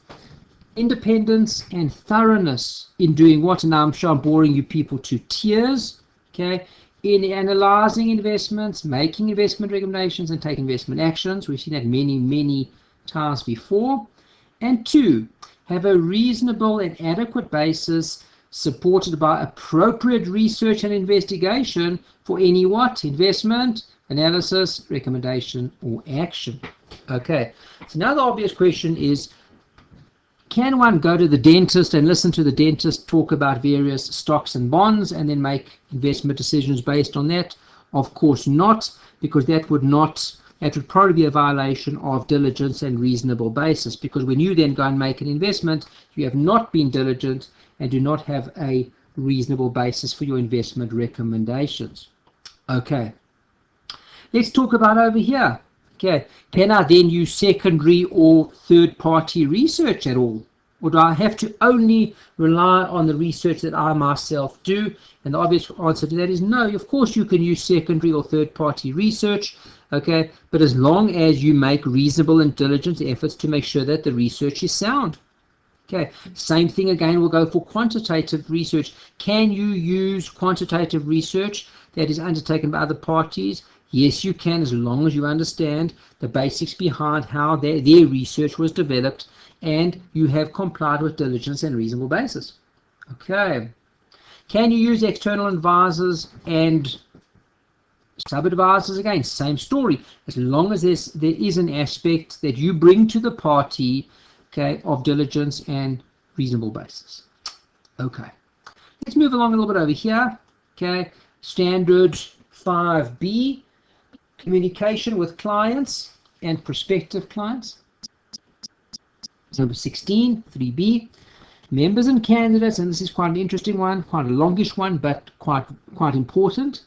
independence, and thoroughness in doing what? And now I'm sure I'm boring you people to tears. Okay, in analyzing investments, making investment recommendations, and taking investment actions. We've seen that many times before. And 2, have a reasonable and adequate basis supported by appropriate research and investigation for any what? Investment, analysis, recommendation, or action. Okay, so now the obvious question is, can one go to the dentist and listen to the dentist talk about various stocks and bonds and then make investment decisions based on that? Of course not, because that would probably be a violation of diligence and reasonable basis, because when you then go and make an investment, you have not been diligent and do not have a reasonable basis for your investment recommendations. Okay, let's talk about over here. Okay, can I then use secondary or third-party research at all? Or do I have to only rely on the research that I myself do? And the obvious answer to that is no. Of course you can use secondary or third-party research, okay, but as long as you make reasonable and diligent efforts to make sure that the research is sound. Okay, same thing again will go for quantitative research. Can you use quantitative research that is undertaken by other parties? Yes, you can, as long as you understand the basics behind how their research was developed and you have complied with diligence and reasonable basis. Okay. Can you use external advisors and sub-advisors? Again, same story. As long as there is an aspect that you bring to the party, okay, of diligence and reasonable basis. Okay, let's move along a little bit over here. Okay, standard 5B, communication with clients and prospective clients. Number 16, 3B, members and candidates, and this is quite an interesting one, quite a longish one, but quite important.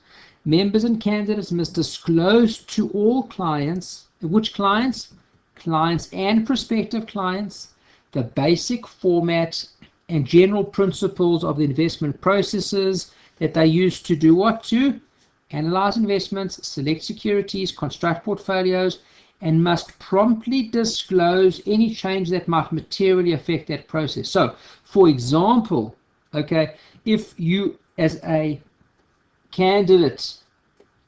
Members and candidates must disclose to all clients, which clients? Clients and prospective clients, the basic format and general principles of the investment processes that they use to do what? To analyze investments, select securities, construct portfolios, and must promptly disclose any change that might materially affect that process. So, for example, okay, if you as a candidate,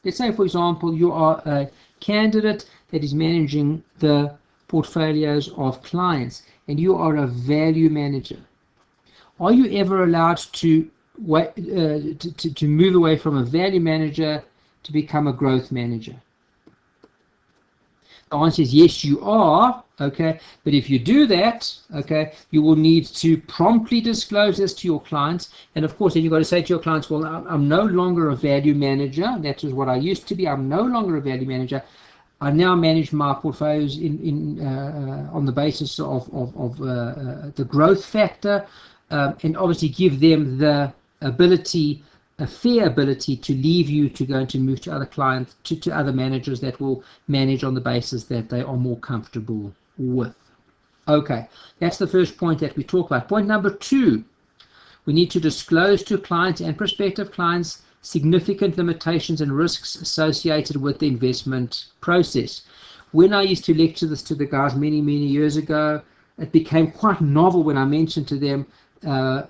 let's say, for example, you are a candidate that is managing the portfolios of clients and you are a value manager, are you ever allowed to move away from a value manager to become a growth manager? The answer is yes, you are. Okay, but if you do that, okay, you will need to promptly disclose this to your clients, and of course then you've got to say to your clients, well, I'm no longer a value manager. That is what I used to be. I'm no longer a value manager. I now manage my portfolios on the basis of the growth factor, and obviously give them the ability, a fair ability, to leave you to go and to move to other clients, to other managers that will manage on the basis that they are more comfortable with. Okay, that's the first point that we talk about. Point number 2, we need to disclose to clients and prospective clients significant limitations and risks associated with the investment process. When I used to lecture this to the guys many years ago, it became quite novel when I mentioned to them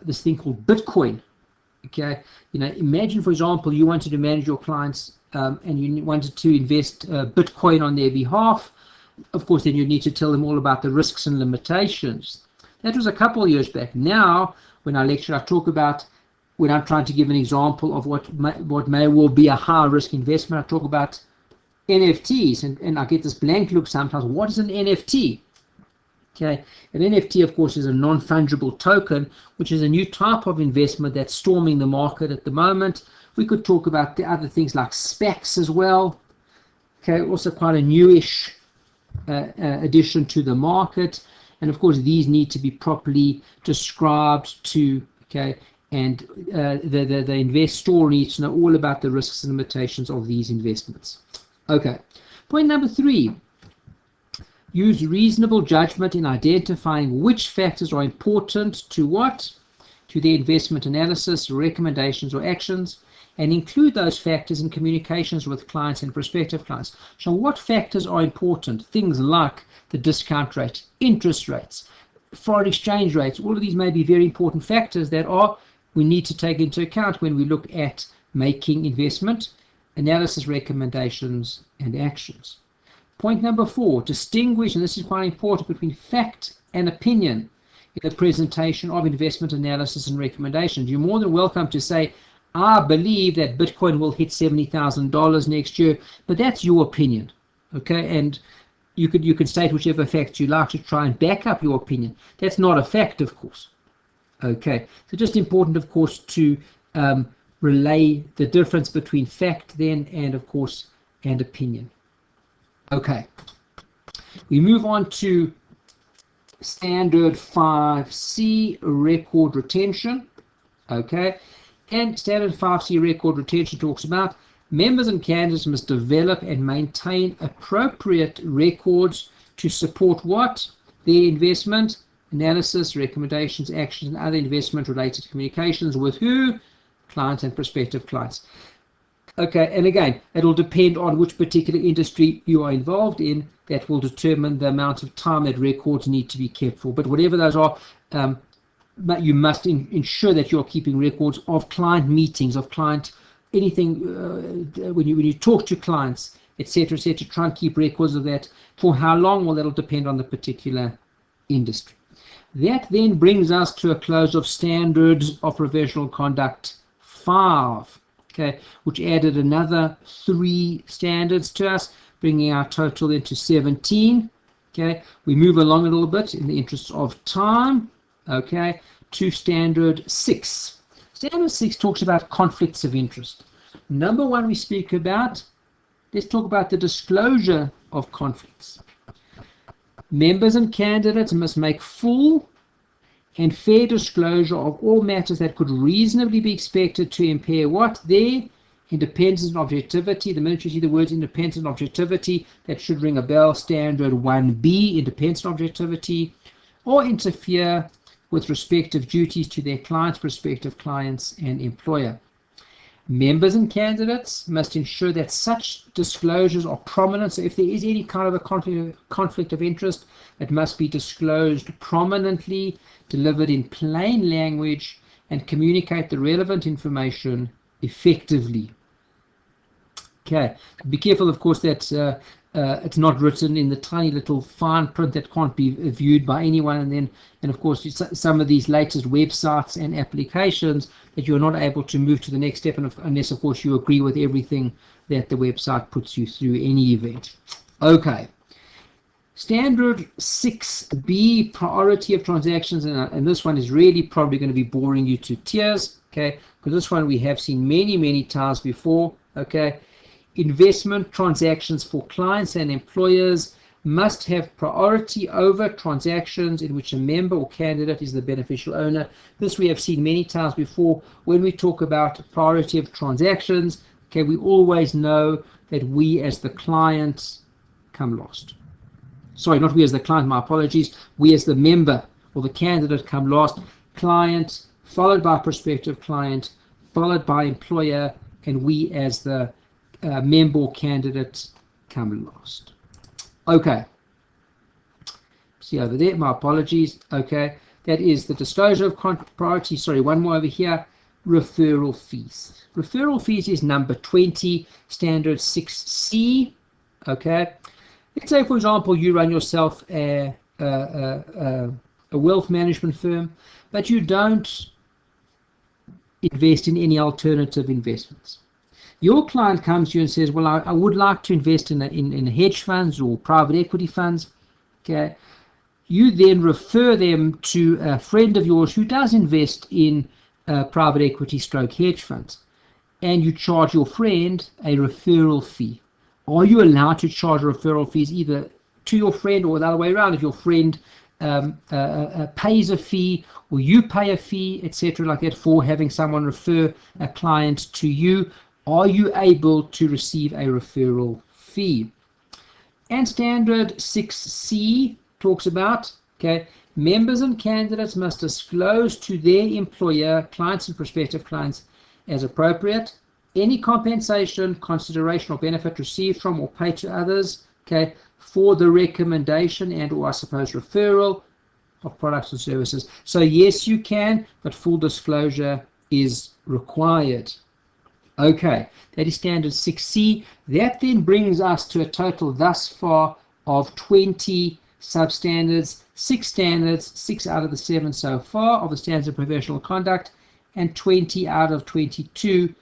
this thing called Bitcoin. Okay, imagine, for example, you wanted to manage your clients and you wanted to invest Bitcoin on their behalf. Of course, then you need to tell them all about the risks and limitations. That was a couple of years back. Now, when I lecture, I talk about, when I'm trying to give an example of what may well be a high-risk investment, I talk about NFTs, and I get this blank look sometimes. What is an NFT? Okay, an NFT, of course, is a non-fungible token, which is a new type of investment that's storming the market at the moment. We could talk about the other things like SPACs as well. Okay, also quite a newish addition to the market, and of course these need to be properly described to, okay, and the investor needs to know all about the risks and limitations of these investments. Okay, point number 3. Use reasonable judgment in identifying which factors are important to what? To the investment analysis, recommendations, or actions, and include those factors in communications with clients and prospective clients. So what factors are important? Things like the discount rate, interest rates, foreign exchange rates. All of these may be very important factors that we need to take into account when we look at making investment analysis, recommendations, and actions. Point number 4, distinguish, and this is quite important, between fact and opinion in the presentation of investment analysis and recommendations. You're more than welcome to say, I believe that Bitcoin will hit $70,000 next year, but that's your opinion, okay? And you can state whichever facts you like to try and back up your opinion. That's not a fact, of course. Okay, so just important, of course, to relay the difference between fact then and, of course, and opinion. Okay, we move on to standard 5C, record retention. Okay, and standard 5C record retention talks about members and candidates must develop and maintain appropriate records to support what? Their investment analysis, recommendations, actions, and other investment related communications with who? Clients and prospective clients. Okay, and again, it'll depend on which particular industry you are involved in. That will determine the amount of time that records need to be kept for. But whatever those are, you must ensure that you're keeping records of client meetings, of client anything, when you talk to clients, etc., etc. Try and keep records of that. For how long? Well, that'll depend on the particular industry. That then brings us to a close of standards of professional conduct 5, okay, which added another 3 standards to us, bringing our total into 17. Okay, we move along a little bit in the interest of time, okay, to standard 6. Standard 6 talks about conflicts of interest. Number 1 we speak about, let's talk about the disclosure of conflicts. Members and candidates must make full and fair disclosure of all matters that could reasonably be expected to impair what? Their independence and objectivity. The minute you see the words independence and objectivity, that should ring a bell. Standard 1B, independence and objectivity, or interfere with respective duties to their clients, prospective clients, and employer. Members and candidates must ensure that such disclosures are prominent. So if there is any kind of a conflict of interest, it must be disclosed prominently, delivered in plain language, and communicate the relevant information effectively. Okay, be careful, of course, that it's not written in the tiny little fine print that can't be viewed by anyone, and of course some of these latest websites and applications that you're not able to move to the next step unless of course you agree with everything that the website puts you through any event. Okay, standard 6B, priority of transactions, and this one is really probably going to be boring you to tears, okay, because this one we have seen many times before. Okay, investment transactions for clients and employers must have priority over transactions in which a member or candidate is the beneficial owner. This we have seen many times before. When we talk about priority of transactions, okay, we always know that we as the client come last. Sorry, not we as the client, my apologies. We as the member or the candidate come last. Client, followed by prospective client, followed by employer, and we as the member or candidate come last. Okay, see over there, my apologies. Okay, that is the disclosure of priority. Sorry, one more over here. Referral fees. Referral fees is number 20, standard 6C. Okay, let's say for example you run yourself a wealth management firm, but you don't invest in any alternative investments. Your client comes to you and says, well, I would like to invest in hedge funds or private equity funds. Okay, you then refer them to a friend of yours who does invest in private equity stroke hedge funds, and you charge your friend a referral fee. Are you allowed to charge referral fees either to your friend or the other way around? If your friend pays a fee or you pay a fee, etc., like that, for having someone refer a client to you, are you able to receive a referral fee? And standard 6C talks about, okay, members and candidates must disclose to their employer, clients and prospective clients as appropriate, any compensation, consideration or benefit received from or paid to others, okay, for the recommendation and or I suppose referral of products and services. So yes, you can, but full disclosure is required. Okay, that is standard 6C. That then brings us to a total thus far of 20 substandards, 6 standards, 6 out of the 7 so far of the standards of professional conduct, and 20 out of 22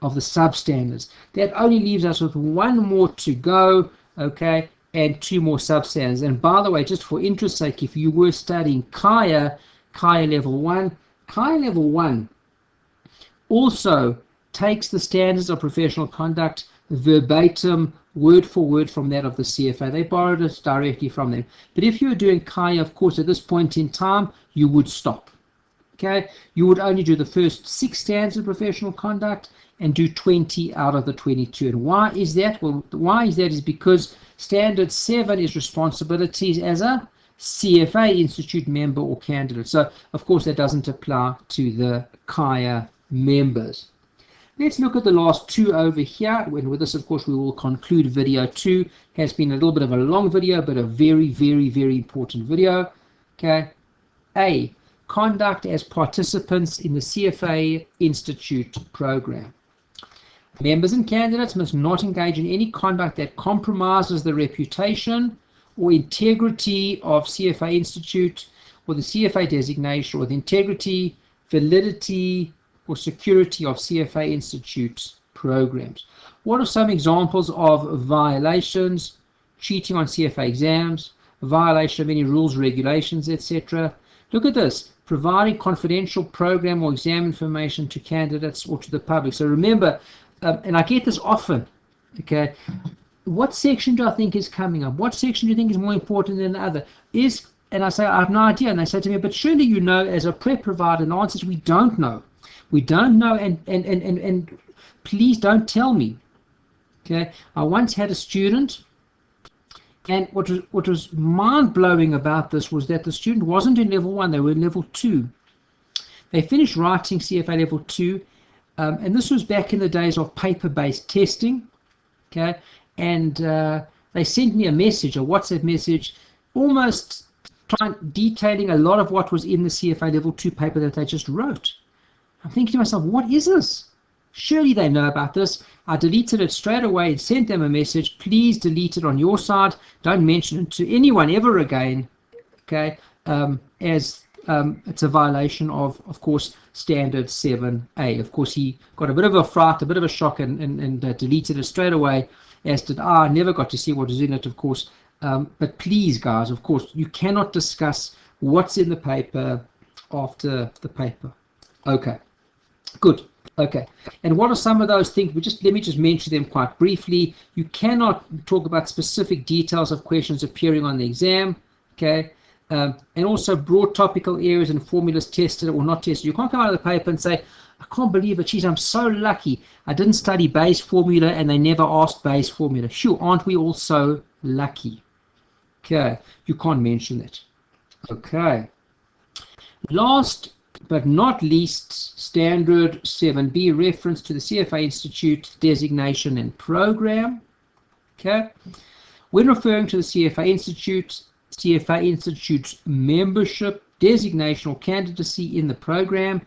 of the substandards. That only leaves us with 1 more to go, okay, and 2 more substandards. And by the way, just for interest's sake, if you were studying Kaya level 1, Kaya level 1 also takes the standards of professional conduct verbatim, word for word from that of the CFA. They borrowed it directly from them. But if you were doing Kaya, of course, at this point in time, you would stop. Okay, you would only do the first 6 standards of professional conduct and do 20 out of the 22. And why is that? Well, why is that is because standard 7 is responsibilities as a CFA Institute member or candidate. So, of course, that doesn't apply to the Kaya members. Let's look at the last 2 over here. And with this, of course, we will conclude video 2. Has been a little bit of a long video, but a very important video. Okay. A, conduct as participants in the CFA Institute program. Members and candidates must not engage in any conduct that compromises the reputation or integrity of CFA Institute or the CFA designation or the integrity, validity, or security of CFA Institute's programs. What are some examples of violations? Cheating on CFA exams, violation of any rules, regulations, etc. Look at this, providing confidential program or exam information to candidates or to the public. So remember, and I get this often, okay, what section do I think is coming up? What section do you think is more important than the other? And I say, I have no idea. And they say to me, but surely you know as a prep provider. And the answer is we don't know. We don't know, and please don't tell me. Okay, I once had a student, and what was mind-blowing about this was that the student wasn't in level 1, they were in level 2. They finished writing CFA level 2, and this was back in the days of paper-based testing. Okay, and they sent me a message, a WhatsApp message, almost detailing a lot of what was in the CFA level 2 paper that they just wrote. I'm thinking to myself, what is this? Surely they know about this. I deleted it straight away and sent them a message. Please delete it on your side. Don't mention it to anyone ever again. Okay, as it's a violation of course, standard 7A. Of course, he got a bit of a fright, a bit of a shock, and deleted it straight away, as did I. Never got to see what was in it, of course. But please, guys, of course, you cannot discuss what's in the paper after the paper. Okay, good. Okay, and what are some of those things? Let me just mention them quite briefly. You cannot talk about specific details of questions appearing on the exam. Okay, and also broad topical areas and formulas tested or not tested. You can't come out of the paper and say, I can't believe it, geez, I'm so lucky. I didn't study Bayes' formula and they never asked Bayes' formula. Sure, aren't we all so lucky? Okay, you can't mention that. Okay, last but not least, standard 7B, reference to the CFA Institute designation and program. Okay, when referring to the CFA Institute's membership, designation or candidacy in the program,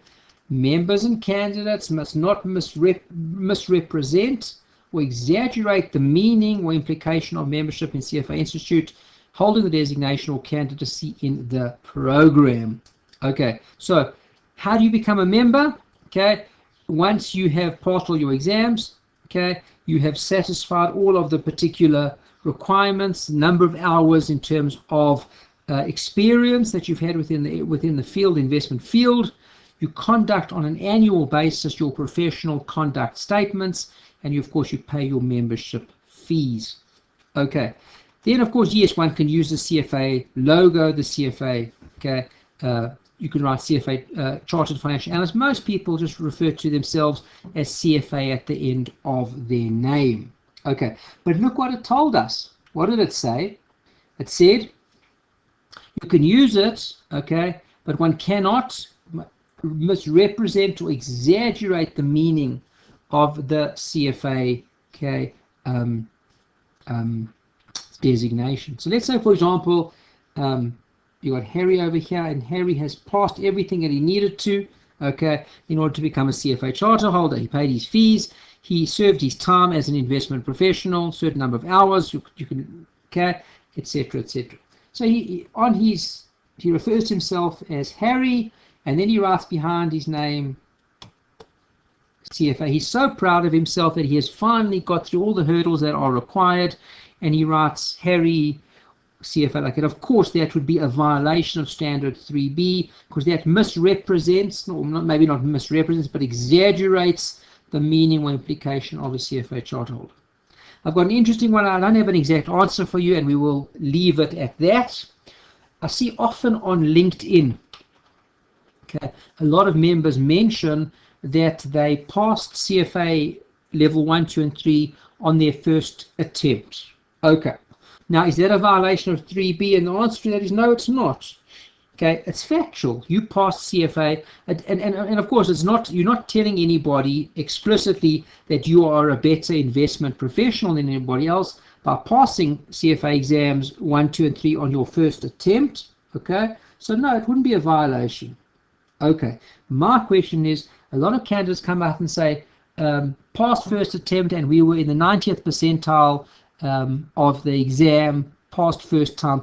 members and candidates must not misrepresent or exaggerate the meaning or implication of membership in CFA Institute holding the designation or candidacy in the program. Okay, so how do you become a member? Okay, once you have passed all your exams, okay, you have satisfied all of the particular requirements, number of hours in terms of experience that you've had within the field, investment field. You conduct on an annual basis your professional conduct statements, and you, of course, you pay your membership fees. Okay, then of course, yes, one can use the CFA logo, the CFA. Okay. You can write CFA, Chartered Financial Analyst. Most people just refer to themselves as CFA at the end of their name. Okay, but look what it told us. What did it say? It said you can use it, okay, but one cannot misrepresent or exaggerate the meaning of the CFA, okay, designation. So let's say, for example, you got Harry over here, and Harry has passed everything that he needed to, okay, in order to become a CFA charter holder. He paid his fees, he served his time as an investment professional, certain number of hours, you can, okay, etc., etc. So he refers to himself as Harry, and then he writes behind his name CFA. He's so proud of himself that he has finally got through all the hurdles that are required, and he writes Harry CFA like it. Of course, that would be a violation of standard 3B, because that misrepresents, or maybe not misrepresents, but exaggerates the meaning or implication of a CFA chart holder. I've got an interesting one. I don't have an exact answer for you, and we will leave it at that. I see often on LinkedIn, okay, a lot of members mention that they passed CFA level 1, 2, and 3 on their first attempt. Okay. Now, is that a violation of 3B? And the answer to that is no, it's not. Okay, it's factual. You passed CFA, and of course, it's not. You're not telling anybody explicitly that you are a better investment professional than anybody else by passing CFA exams 1, 2, and 3 on your first attempt. Okay, so no, it wouldn't be a violation. Okay, my question is, a lot of candidates come out and say, passed first attempt, and we were in the 90th percentile of the exam, passed first time.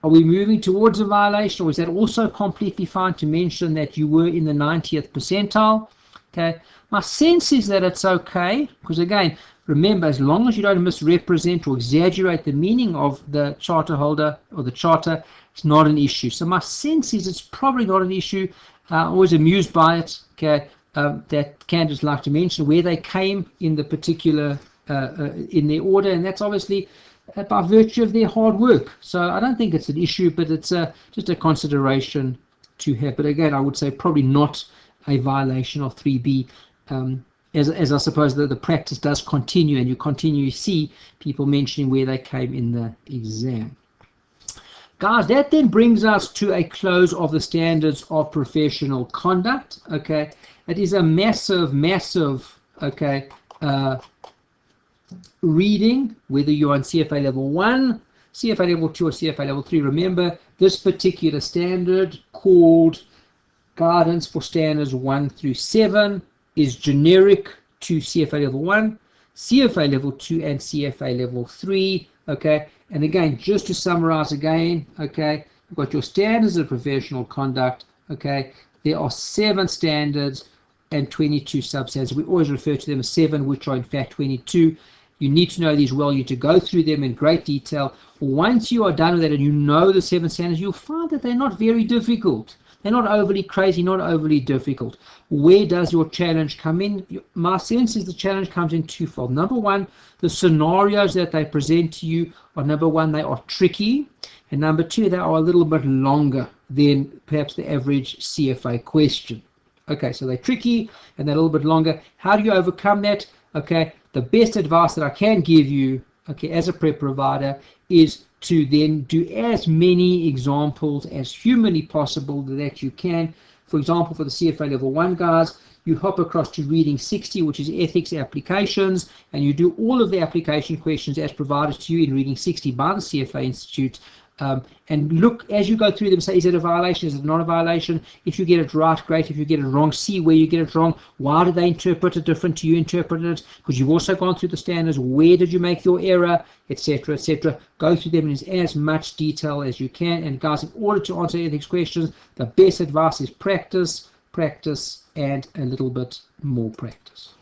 Are we moving towards a violation, or is that also completely fine to mention that you were in the 90th percentile? Okay, my sense is that it's okay, because again, remember, as long as you don't misrepresent or exaggerate the meaning of the charter holder or the charter, it's not an issue. So my sense is it's probably not an issue. I'm always amused by it, okay, that candidates like to mention where they came in the particular, in their order, and that's obviously by virtue of their hard work. So I don't think it's an issue, but it's just a consideration to have. But again, I would say probably not a violation of 3B, as I suppose the practice does continue, and you continue to see people mentioning where they came in the exam. Guys, that then brings us to a close of the standards of professional conduct. Okay, it is a massive, okay, reading, whether you're on CFA level 1, CFA level 2, or CFA level 3. Remember, this particular standard, called Guidance for Standards 1 through 7, is generic to CFA level 1, CFA level 2, and CFA level 3. Okay, and again, just to summarize again, okay, you've got your standards of professional conduct. Okay, there are 7 standards and 22 substandards. We always refer to them as 7, which are in fact 22. You need to know these well. You need to go through them in great detail. Once you are done with that and you know the 7 standards, you'll find that they're not very difficult. They're not overly crazy, not overly difficult. Where does your challenge come in? My sense is the challenge comes in twofold. Number one, the scenarios that they present to you are, number one, they are tricky. And number two, they are a little bit longer than perhaps the average CFA question. Okay, so they're tricky and they're a little bit longer. How do you overcome that? Okay, the best advice that I can give you, okay, as a prep provider, is to then do as many examples as humanly possible that you can. For example, for the CFA level 1 guys, you hop across to reading 60, which is ethics applications, and you do all of the application questions as provided to you in reading 60 by the CFA Institute. And look, as you go through them, say, is it a violation, is it not a violation? If you get it right, great. If you get it wrong, see where you get it wrong. Why did they interpret it different to you interpreted it? Because you've also gone through the standards. Where did you make your error, etc., etc. Go through them in as much detail as you can. And guys, in order to answer ethics questions, the best advice is practice, practice, and a little bit more practice.